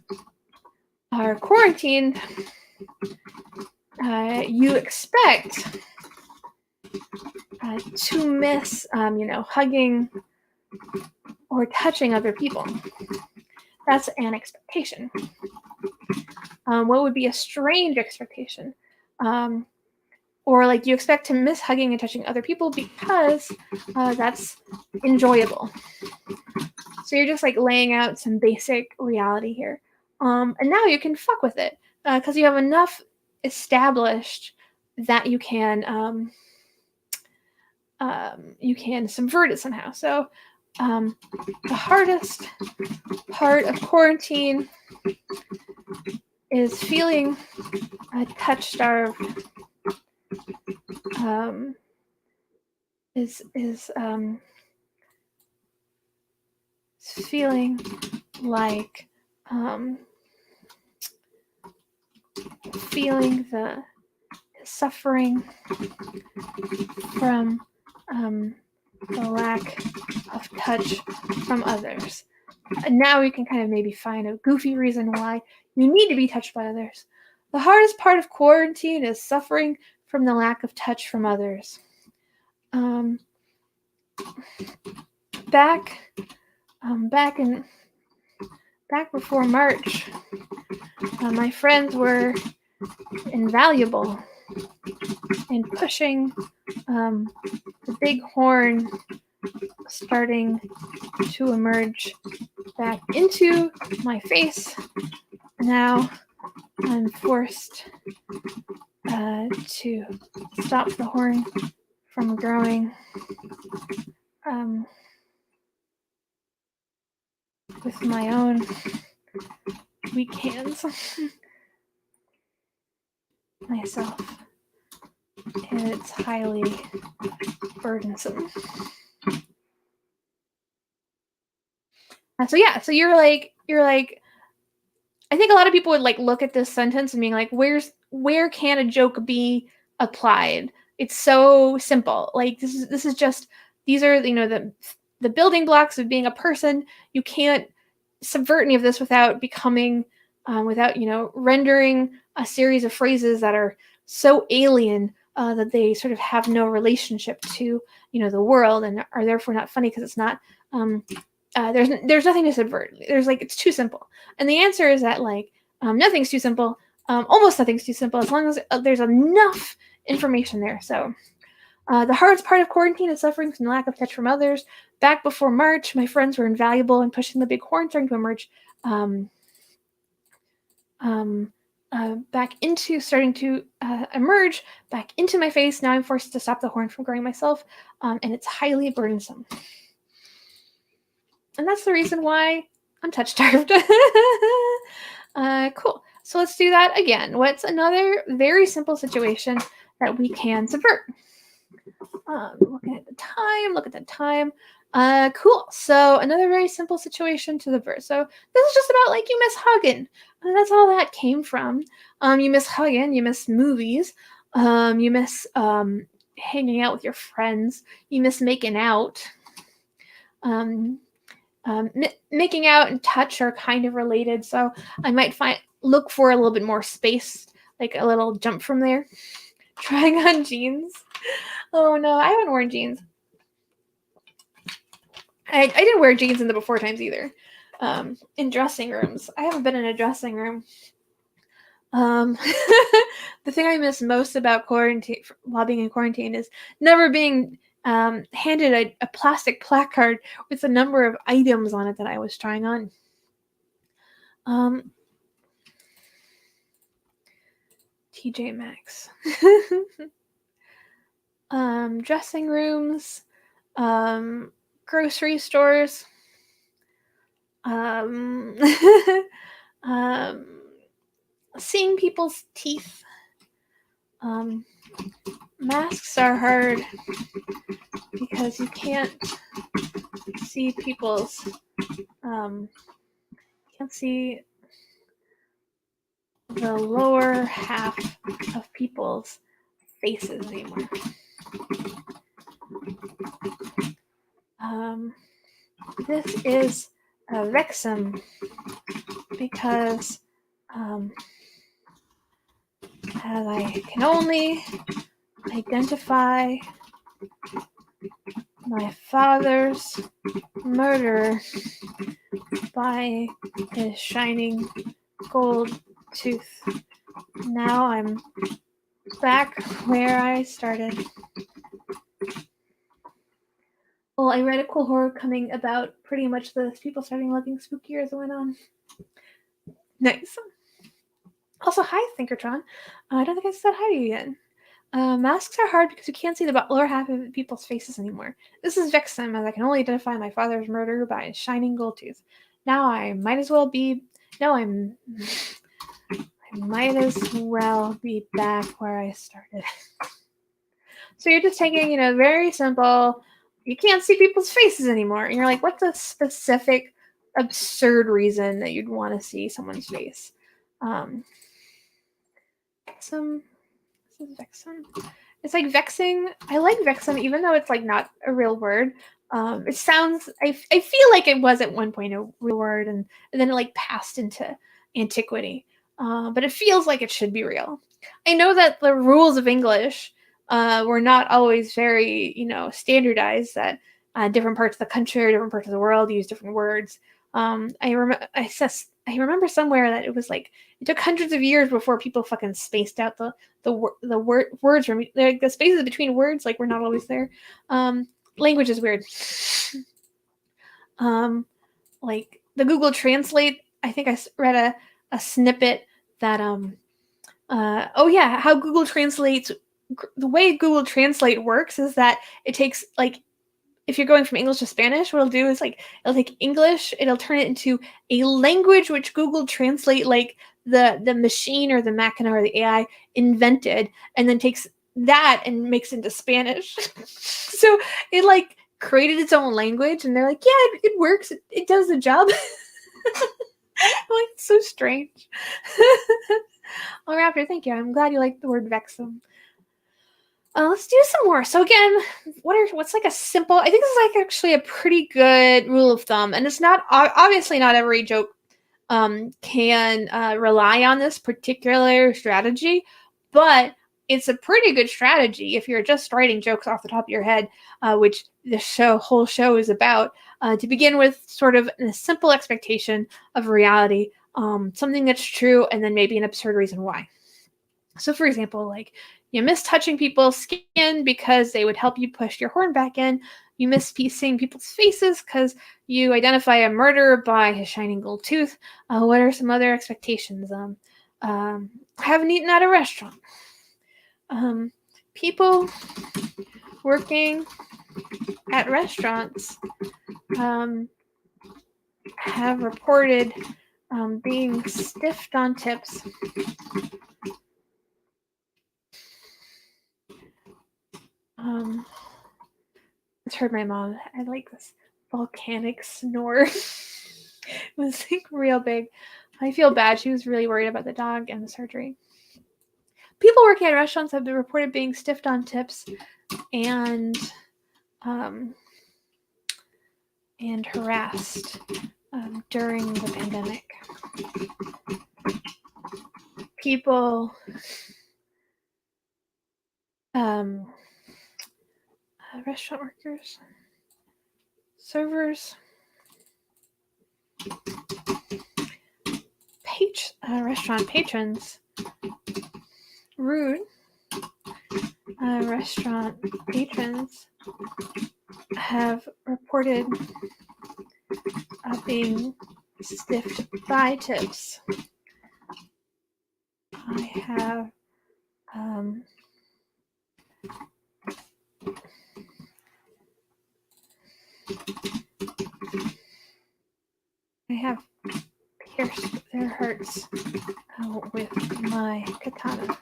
are quarantined, you expect to miss, hugging or touching other people. That's an expectation. What would be a strange expectation? Or like you expect to miss hugging and touching other people because that's enjoyable. So you're just like laying out some basic reality here. And now you can fuck with it because you have enough established that you can subvert it somehow. So the hardest part of quarantine is feeling touch-starved. Is feeling like feeling the suffering from the lack of touch from others. And now we can kind of maybe find a goofy reason why you need to be touched by others. The hardest part of quarantine is suffering from the lack of touch from others. Back before March, my friends were invaluable in pushing the big horn starting to emerge back into my face. Now I'm forced to stop the horn from growing with my own weak hands myself, and it's highly burdensome. So you're like I think a lot of people would like look at this sentence and being like, where can a joke be applied? It's so simple. Like this is just, these are the building blocks of being a person. You can't subvert any of this without becoming without rendering a series of phrases that are so alien that they sort of have no relationship to the world and are therefore not funny because it's not there's nothing to subvert. There's like, it's too simple. And the answer is that like nothing's too simple. Almost nothing's too simple as long as there's enough information there. So the hardest part of quarantine is suffering from the lack of touch from others. Back before March, my friends were invaluable in pushing the big horn starting to emerge emerge back into my face. Now I'm forced to stop the horn from growing myself, and it's highly burdensome. And that's the reason why I'm touch-starved. Cool. So let's do that again. What's another very simple situation that we can subvert? Look at the time. Cool. So another very simple situation to subvert. So this is just about like you miss hugging. That's all that came from. You miss hugging. You miss movies. You miss hanging out with your friends. You miss making out. Making out and touch are kind of related, so I might look for a little bit more space, like a little jump from there. Trying on jeans. Oh no, I haven't worn jeans. I didn't wear jeans in the before times either. In dressing rooms, I haven't been in a dressing room. The thing I miss most about quarantine, while being in quarantine, is never being handed a plastic placard with a number of items on it that I was trying on. TJ Maxx. Dressing rooms, grocery stores, seeing people's teeth. Masks are hard because you can't see people's Can't see the lower half of people's faces anymore. This is a Vexum because as I can only identify my father's murderer by his shining gold tooth. Now I'm back where I started. Well, I read a cool horror coming about pretty much the people starting looking spookier as it went on. Nice. Also, hi, Thinkertron. I don't think I said hi to you yet. Masks are hard because you can't see the lower half of people's faces anymore. This is Vexum, as I can only identify my father's murderer by his shining gold tooth. Now I might as well be... No, I might as well be back where I started. So you're just taking, very simple... You can't see people's faces anymore. And you're like, what's a specific, absurd reason that you'd want to see someone's face? Vexum... This is Vexum. It's like vexing. I like vexum, even though it's like not a real word. It sounds. I feel like it was at one point a real word, and then it like passed into antiquity. But it feels like it should be real. I know that the rules of English were not always very, standardized. That different parts of the country or different parts of the world use different words. I remember somewhere that it was like it took hundreds of years before people fucking spaced out the words from like the spaces between words like were not always there. Language is weird. Like the Google Translate. I think I read a snippet that how Google translates. The way Google Translate works is that it takes like if you're going from English to Spanish, what it'll do is like it'll take English, it'll turn it into a language which Google Translate like the machine or the machina or the AI invented, and then takes that and makes it into Spanish. So it like created its own language, and they're like, yeah, it works, it does the job. Like it's so strange. Oh, Raptor, thank you. I'm glad you like the word Vexum. Let's do some more. So again, what's like a simple? I think this is like actually a pretty good rule of thumb, and it's not obviously not every joke can rely on this particular strategy, but it's a pretty good strategy if you're just writing jokes off the top of your head, which the whole show is about. To begin with, sort of a simple expectation of reality, something that's true, and then maybe an absurd reason why. So, for example, like you miss touching people's skin because they would help you push your horn back in. You miss seeing people's faces because you identify a murderer by his shining gold tooth. What are some other expectations? Haven't eaten at a restaurant. People working at restaurants have reported being stiffed on tips. I heard my mom. I like this volcanic snore. It was like real big. I feel bad. She was really worried about the dog and the surgery. People working at restaurants have been reported being stiffed on tips and harassed during the pandemic. People restaurant workers, servers, restaurant patrons, rude restaurant patrons have reported being stiffed by tips. I have pierced their hearts with my katana.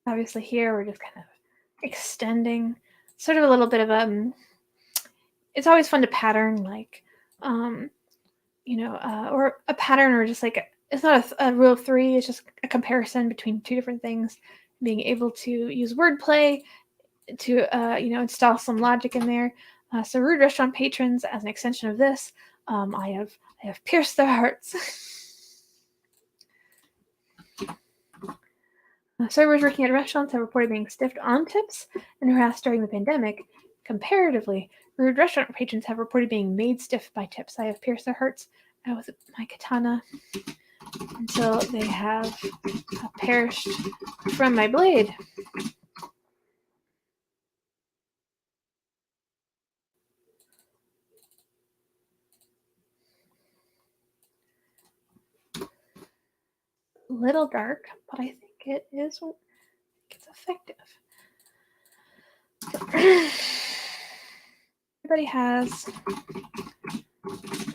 Obviously here we're just kind of extending, sort of a little bit of it's always fun to pattern, like, or a pattern, or just like it's not a rule of three. It's just a comparison between two different things. Being able to use wordplay to install some logic in there. So rude restaurant patrons, as an extension of this, I have pierced their hearts. Servers working at restaurants have reported being stiffed on tips and harassed during the pandemic. Comparatively, rude restaurant patrons have reported being made stiff by tips. I have pierced their hearts with my katana until they have perished from my blade. Little dark, but I think it's effective. Everybody has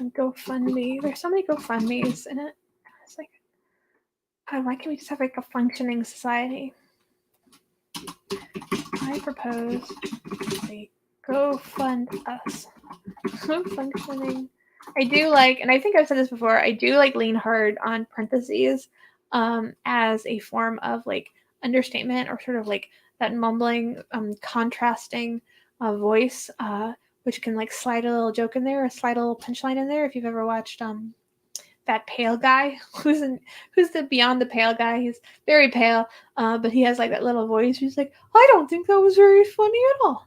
a GoFundMe. There's so many GoFundMes in it. It's like, God, why can't we just have like a functioning society? I propose a GoFund us. Functioning. I do like, and I think I've said this before, I do like lean hard on parentheses as a form of like understatement, or sort of like that mumbling, contrasting voice, which can like slide a little joke in there, a slide a little punchline in there. If you've ever watched that pale guy, who's the Beyond the Pale guy, he's very pale, but he has like that little voice. He's like, I don't think that was very funny at all.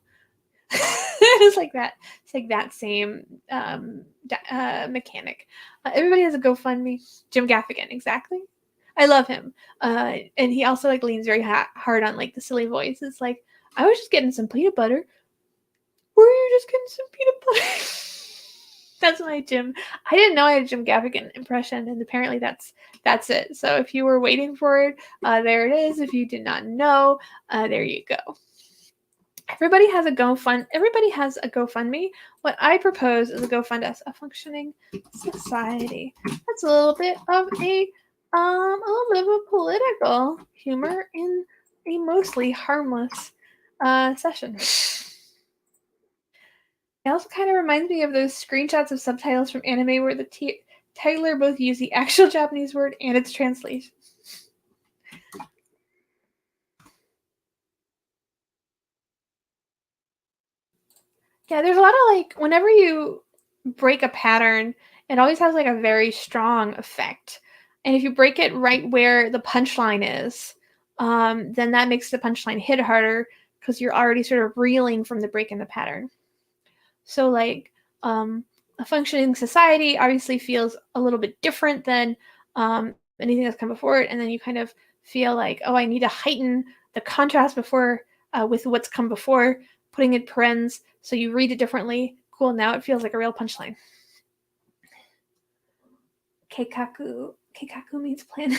It's like that. It's like that same mechanic. Everybody has a GoFundMe. Jim Gaffigan, exactly. I love him, and he also like leans very hard on like the silly voice. It's like, I was just getting some peanut butter. Were you just getting some peanut butter? That's my Jim. I didn't know I had a Jim Gaffigan impression, and apparently that's it. So if you were waiting for it, there it is. If you did not know, there you go. Everybody has a GoFundMe. What I propose is a GoFund us, a functioning society. That's a little bit of a political humor in a mostly harmless session. It also kind of reminds me of those screenshots of subtitles from anime where the titler both use the actual Japanese word and its translation. Yeah, there's a lot of like, whenever you break a pattern, it always has like a very strong effect. And if you break it right where the punchline is, then that makes the punchline hit harder because you're already sort of reeling from the break in the pattern. So like a functioning society obviously feels a little bit different than anything that's come before it. And then you kind of feel like, oh, I need to heighten the contrast before with what's come before, putting it parens, so you read it differently. Cool, now it feels like a real punchline. Keikaku means plan.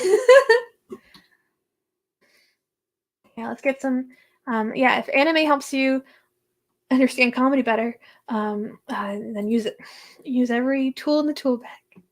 Yeah, let's get some. If anime helps you understand comedy better, then use it. Use every tool in the tool bag.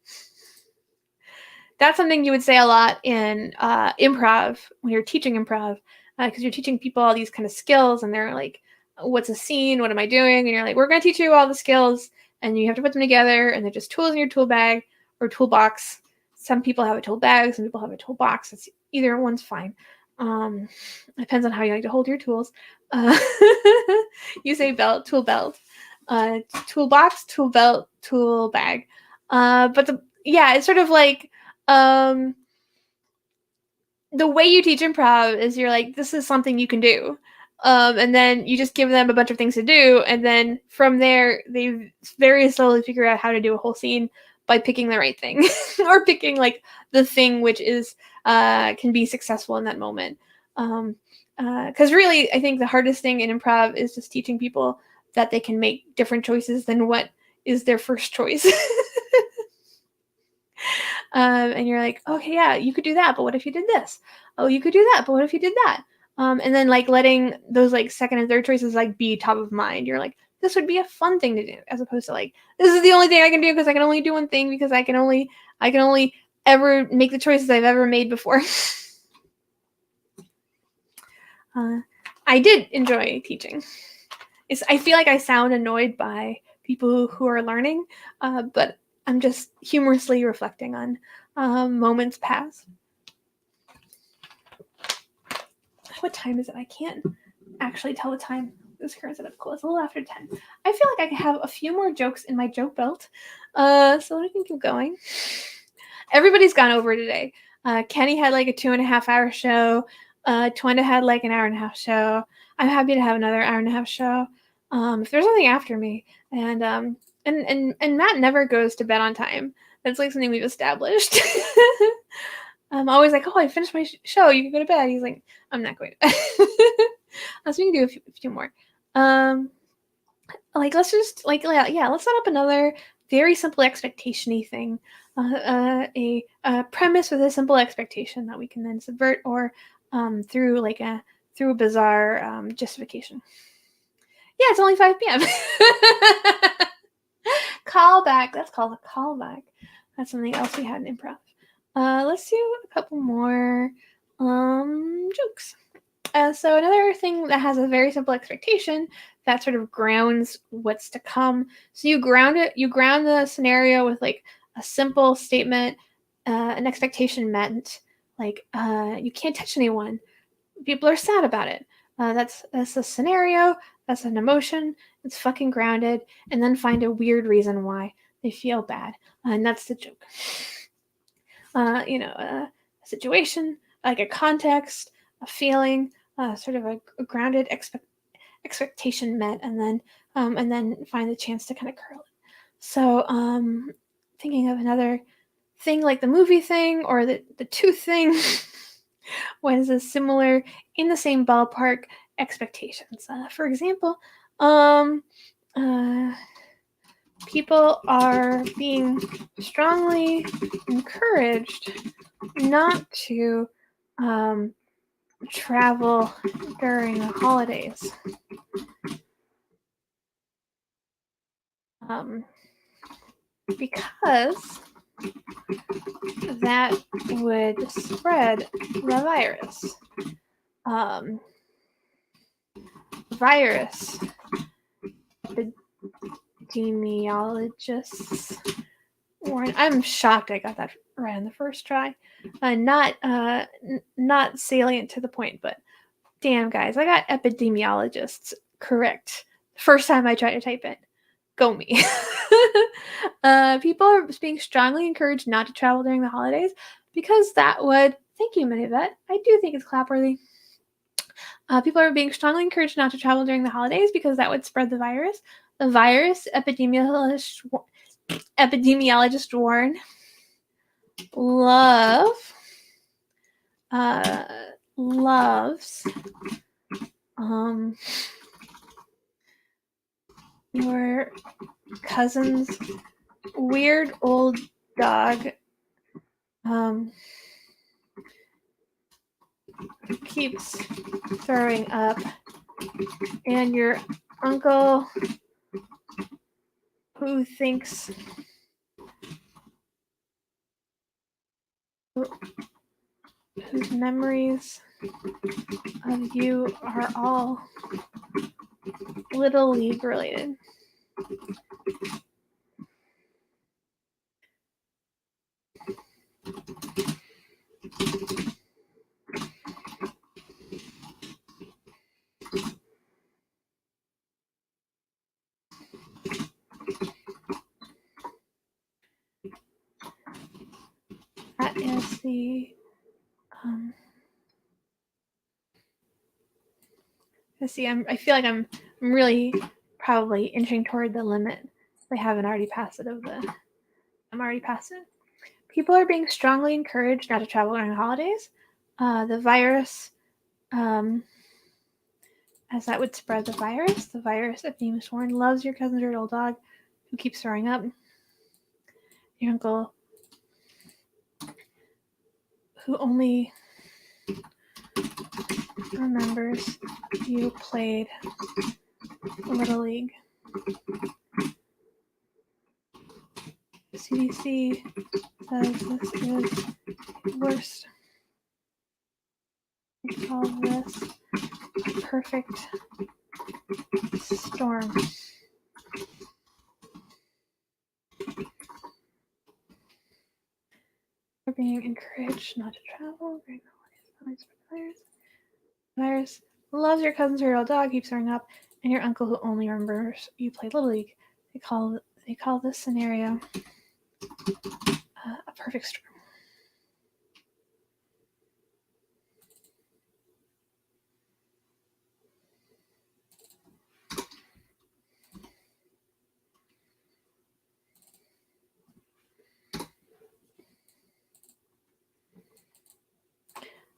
That's something you would say a lot in improv when you're teaching improv, because you're teaching people all these kind of skills, and they're like, what's a scene? What am I doing? And you're like, we're going to teach you all the skills, and you have to put them together, and they're just tools in your tool bag or toolbox. Some people have a tool bag, some people have a toolbox. It's either one's fine. Depends on how you like to hold your tools. You say belt, toolbox, tool belt, tool bag. But it's sort of like the way you teach improv is you're like, this is something you can do. And then you just give them a bunch of things to do. And then from there, they very slowly figure out how to do a whole scene by picking the right thing or picking like the thing which is can be successful in that moment. Because really, I think the hardest thing in improv is just teaching people that they can make different choices than what is their first choice. And you're like, okay, yeah, you could do that, but what if you did this? Oh, you could do that, but what if you did that? And then like letting those like second and third choices like be top of mind. You're like, this would be a fun thing to do, as opposed to like, this is the only thing I can do because I can only do one thing because I can only ever make the choices I've ever made before. I did enjoy teaching. I feel like I sound annoyed by people who are learning, but I'm just humorously reflecting on moments past. What time is it? I can't actually tell the time. This current setup cool. It's a little after 10. I feel like I have a few more jokes in my joke belt, so we can keep going. Everybody's gone over today. Kenny had like a 2.5 hour show. Twenda had like an hour and a half show. I'm happy to have another hour and a half show. If there's nothing after me, and Matt never goes to bed on time. That's like something we've established. I'm always like, oh, I finished my show. You can go to bed. He's like, I'm not going to bed. So we can do a few more. Like let's just let's set up another very simple expectation-y thing. A premise with a simple expectation that we can then subvert or through a bizarre justification. Yeah, it's only 5 p.m. Callback. That's called a callback. That's something else we had in improv. Let's do a couple more jokes. So another thing that has a very simple expectation that sort of grounds what's to come. So you ground the scenario with like a simple statement, an expectation meant like you can't touch anyone. People are sad about it. That's a scenario. That's an emotion. It's fucking grounded, and then find a weird reason why they feel bad, and that's the joke. A situation, like a context, a feeling, sort of a grounded expectation met, and then find the chance to kind of curl it. So thinking of another thing like the movie thing or the tooth thing was a similar, in the same ballpark, expectations. For example, people are being strongly encouraged not to travel during the holidays. Because that would spread the virus. Virus epidemiologists warn. I'm shocked I got that right on the first try. Not salient to the point, but damn, guys, I got epidemiologists correct first time I tried to type it. Go me. People are being strongly encouraged not to travel during the holidays because that would. Thank you, Minivet. I do think it's clapworthy. People are being strongly encouraged not to travel during the holidays because that would spread the virus. The virus, epidemiologist warn, loves your cousin's weird old dog keeps throwing up, and your uncle who thinks whose memories of you are all Little League related. That is the let's see. I feel like I'm really probably inching toward the limit. If I haven't already passed it I'm already past it. People are being strongly encouraged not to travel during the holidays. The virus, as that would spread the virus. The virus, Epidemius Warren, loves your cousin's weird old dog who keeps throwing up. Your uncle, who only remembers you played Little League. CDC says this is worst. We call this perfect storm. We're being encouraged not to travel. Virus loves your cousin's real dog, keeps throwing up, and your uncle who only remembers you played Little League. They call this scenario a perfect storm.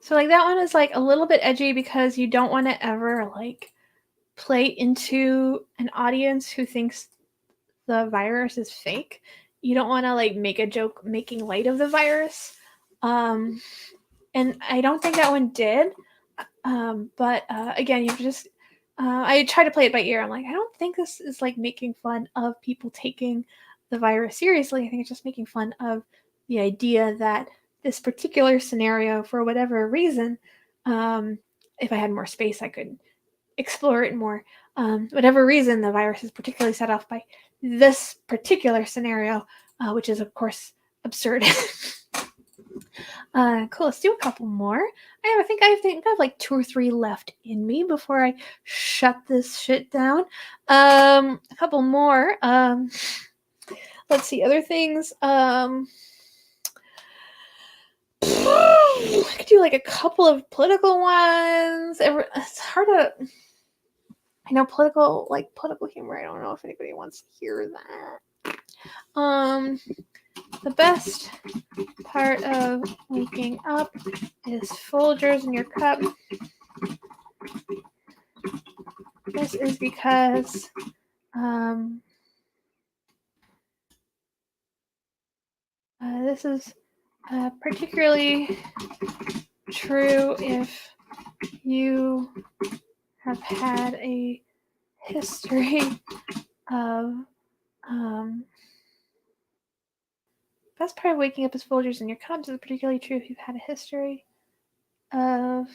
So like that one is like a little bit edgy because you don't want to ever like play into an audience who thinks the virus is fake. You don't want to like make a joke making light of the virus. And I don't think that one did. But again, you just I try to play it by ear. I'm like, I don't think this is like making fun of people taking the virus seriously. I think it's just making fun of the idea that this particular scenario, for whatever reason, if I had more space, I could explore it more. Whatever reason, the virus is particularly set off by this particular scenario, which is, of course, absurd. Cool. Let's do a couple more. I think I have like 2 or 3 left in me before I shut this shit down. A couple more. Let's see other things. I could do like a couple of political ones. It's hard to. I know political humor. I don't know if anybody wants to hear that. The best part of waking up is Folgers in your cup. This is because this is particularly true if you have had a history of best part of waking up is Folgers in your cup. This is particularly true if you've had a history of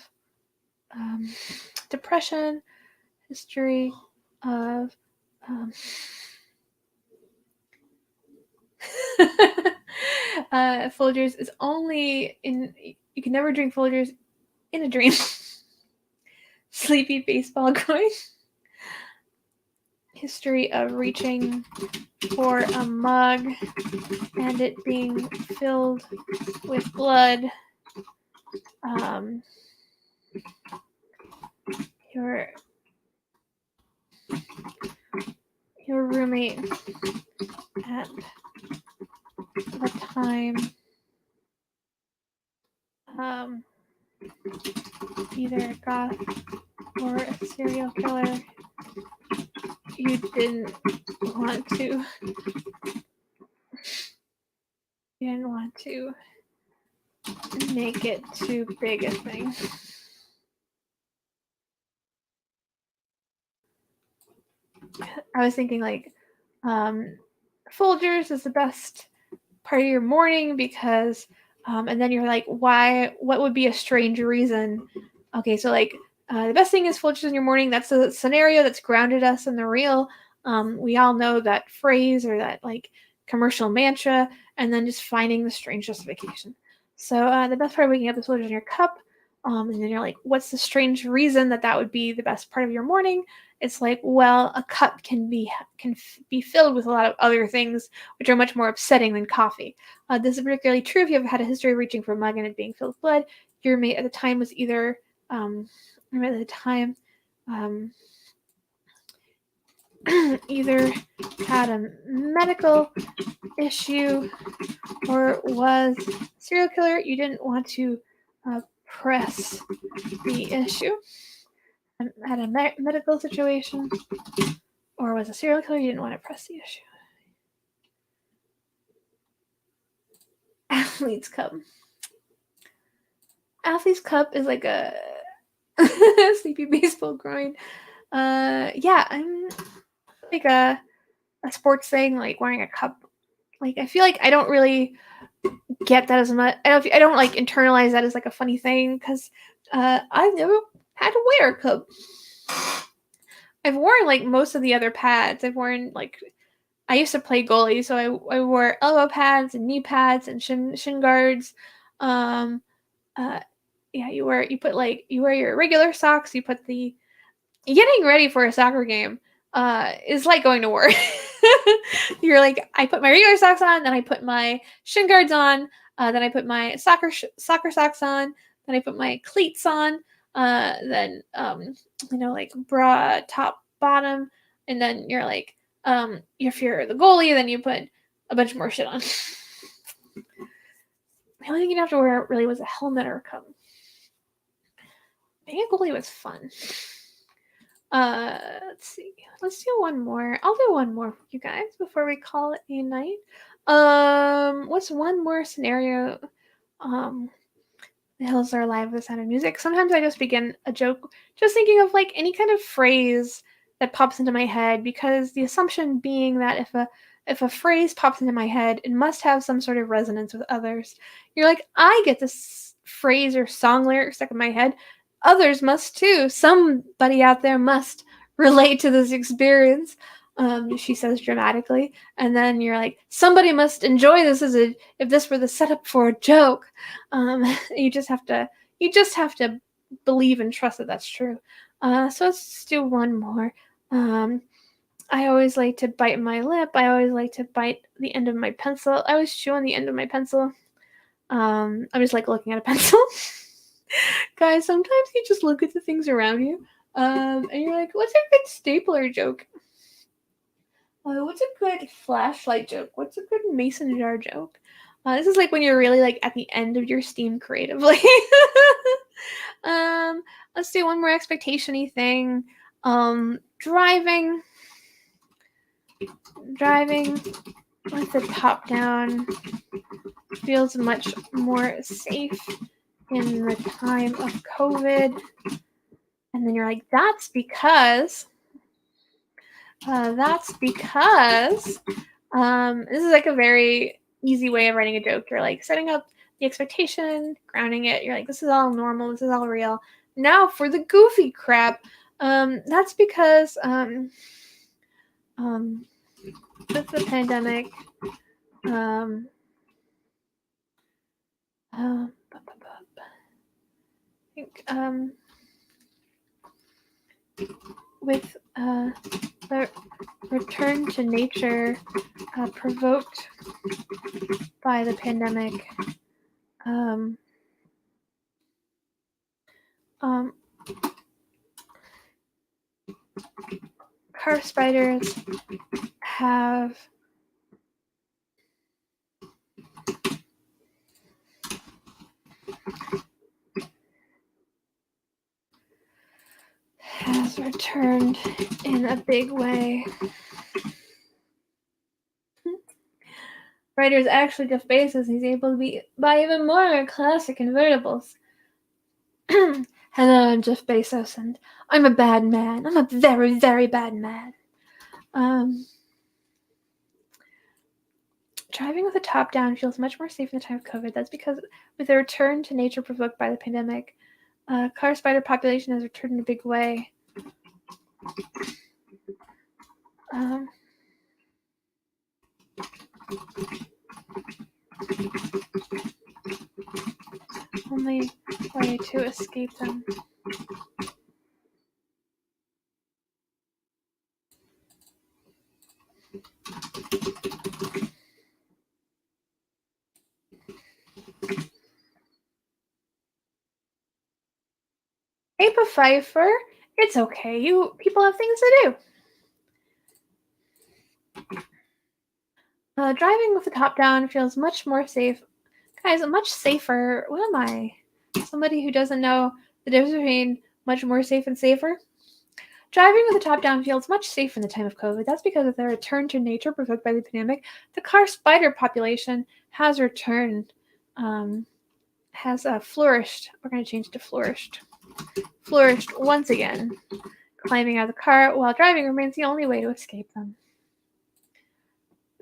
depression, history of Folgers is only in. You can never drink Folgers in a dream. Sleepy baseball going. History of reaching for a mug and it being filled with blood. Your roommate at the time either a goth or a serial killer. You didn't want to make it too big a thing. I was thinking like Folgers is the best part of your morning because and then you're like, what would be a strange reason? Okay, so like the best thing is Folgers in your morning. That's a scenario that's grounded us in the real. We all know that phrase or that like commercial mantra, and then just finding the strange justification. So the best part of waking up is Folgers in your cup. And then you're like, what's the strange reason that would be the best part of your morning? It's like, well, a cup can be filled with a lot of other things, which are much more upsetting than coffee. This is particularly true if you have had a history of reaching for a mug and it being filled with blood. Your roommate at the time was either either had a medical issue or was a serial killer. You didn't want to press the issue. Had a medical situation or was a serial killer. You didn't want to press the issue. Athlete's cup. Athlete's cup is like a sleepy baseball groin. Yeah, I'm like a sports thing, like wearing a cup. Like I feel like I don't really get that as much. I don't like internalize that as like a funny thing because I've never had to wear. Cause I've worn like most of the other pads. I've worn like I used to play goalie, so I wore elbow pads and knee pads and shin guards. Um, uh, yeah, you wear your regular socks. You put the getting ready for a soccer game is like going to work. You're like, I put my regular socks on, then I put my shin guards on, then I put my soccer socks on, then I put my cleats on, then like bra top bottom, and then you're like, if you're the goalie, then you put a bunch more shit on. The only thing you'd have to wear really was a helmet or a coat. Being a goalie was fun. Let's see. Let's do one more. I'll do one more for you guys before we call it a night. What's one more scenario? The hills are alive with the sound of music. Sometimes I just begin a joke, just thinking of like any kind of phrase that pops into my head, because the assumption being that if a phrase pops into my head, it must have some sort of resonance with others. You're like, I get this phrase or song lyric stuck in my head. Others must too. Somebody out there must relate to this experience. She says dramatically, and then you're like, somebody must enjoy this if this were the setup for a joke. You just have to believe and trust that that's true. So let's do one more. I always like to bite my lip. I always like to bite the end of my pencil. I always chew on the end of my pencil. I just like looking at a pencil. Guys, sometimes you just look at the things around you, and you're like, what's a good stapler joke? What's a good flashlight joke? What's a good mason jar joke? This is like when you're really like at the end of your steam creatively. Let's do one more expectation-y thing. Driving with the top down feels much more safe in the time of COVID. And then you're like, that's because this is like a very easy way of writing a joke. You're like setting up the expectation, grounding it. You're like, this is all normal. This is all real. Now for the goofy crap. That's because with the pandemic, I think with the return to nature provoked by the pandemic, car spiders have returned in a big way. Writer is actually Jeff Bezos. He's able to buy even more classic convertibles. Hello, I'm Jeff Bezos, and I'm a bad man. I'm a very, very bad man. Driving with the top down feels much more safe in the time of COVID. That's because with the return to nature provoked by the pandemic, car spider population has returned in a big way. Only way to escape them. Ape a Pfeiffer, it's okay. People have things to do. Driving with the top down feels much more safe. Guys, much safer. What am I? Somebody who doesn't know the difference between much more safe and safer? Driving with the top down feels much safer in the time of COVID. That's because of the return to nature provoked by the pandemic. The car spider population has returned, has flourished. We're going to change it to flourished. Flourished once again. Climbing out of the car while driving remains the only way to escape them.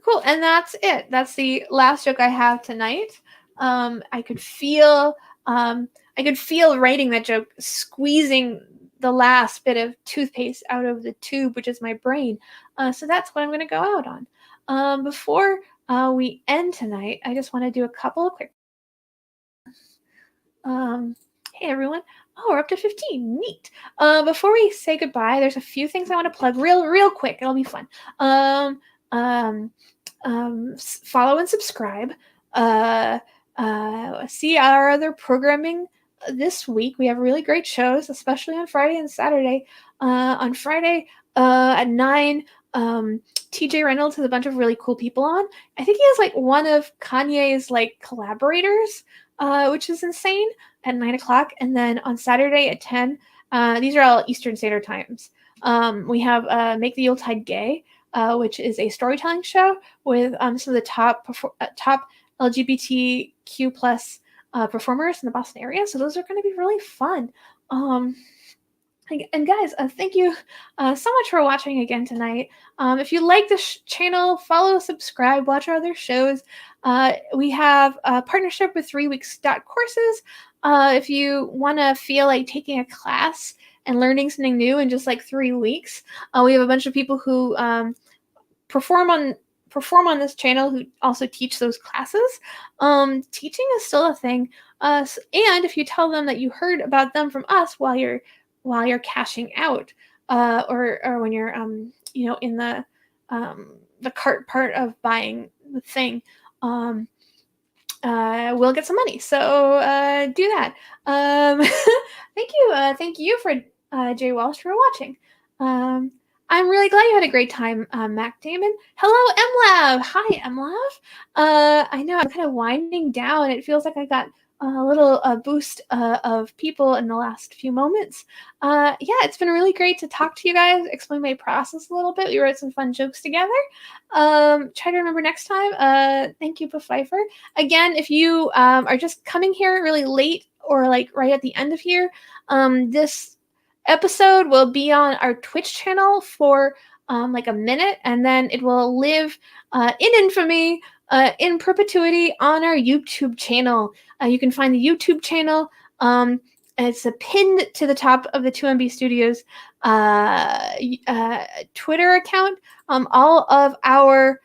Cool, and that's it. That's the last joke I have tonight. I could feel I could feel writing that joke squeezing the last bit of toothpaste out of the tube, which is my brain. So that's what I'm going to go out on. Before we end tonight, I just want to do a couple of quick. Hey everyone. Oh, we're up to 15. Neat. Before we say goodbye, there's a few things I want to plug real quick. It'll be fun. Follow and subscribe. See our other programming this week. We have really great shows, especially on Friday and Saturday. On Friday at 9, TJ Reynolds has a bunch of really cool people on. I think he has like one of Kanye's like collaborators, which is insane, at 9 o'clock. And then on Saturday at 10, these are all Eastern Standard Times. We have Make the Yuletide Gay, which is a storytelling show with some of the top LGBTQ plus performers in the Boston area. So those are going to be really fun. And guys, thank you so much for watching again tonight. If you like this channel, follow, subscribe, watch our other shows. We have a partnership with 3weeks.courses. If you want to feel like taking a class and learning something new in just like 3 weeks, we have a bunch of people who perform on this channel who also teach those classes. Teaching is still a thing. And if you tell them that you heard about them from us while you're cashing out, or when you're in the cart part of buying the thing, we'll get some money. So do that. Thank you for Jay Walsh for watching. I'm really glad you had a great time, Mac Damon. Hello, MLav. Hi, MLav. I know I'm kind of winding down. It feels like I got a little boost of people in the last few moments. Yeah, it's been really great to talk to you guys, explain my process a little bit. We wrote some fun jokes together. Try to remember next time. Thank you, Pfeiffer. Again, if you are just coming here really late or like right at the end of here, this episode will be on our Twitch channel for like a minute, and then it will live in infamy, in perpetuity on our YouTube channel. You can find the YouTube channel. It's pinned to the top of the 2MB Studios Twitter account. All of our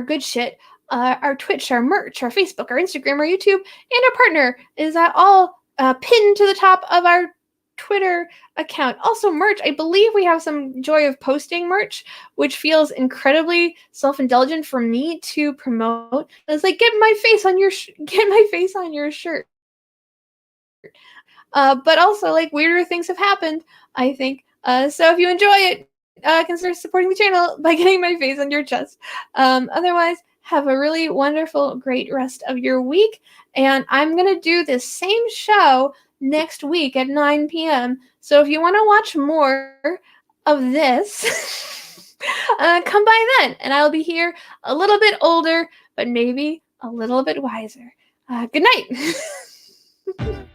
good shit, our Twitch, our merch, our Facebook, our Instagram, our YouTube, and our partner is all pinned to the top of our Twitter account. Also merch. I believe we have some Joy of Posting merch, which feels incredibly self-indulgent for me to promote. It's like, get my face on your shirt. But also, like, weirder things have happened, I think. So if you enjoy it, consider supporting the channel by getting my face on your chest. Otherwise, have a really wonderful, great rest of your week. And I'm going to do this same show next week at 9 p.m. So if you want to watch more of this, come by then. And I'll be here a little bit older, but maybe a little bit wiser. Good night.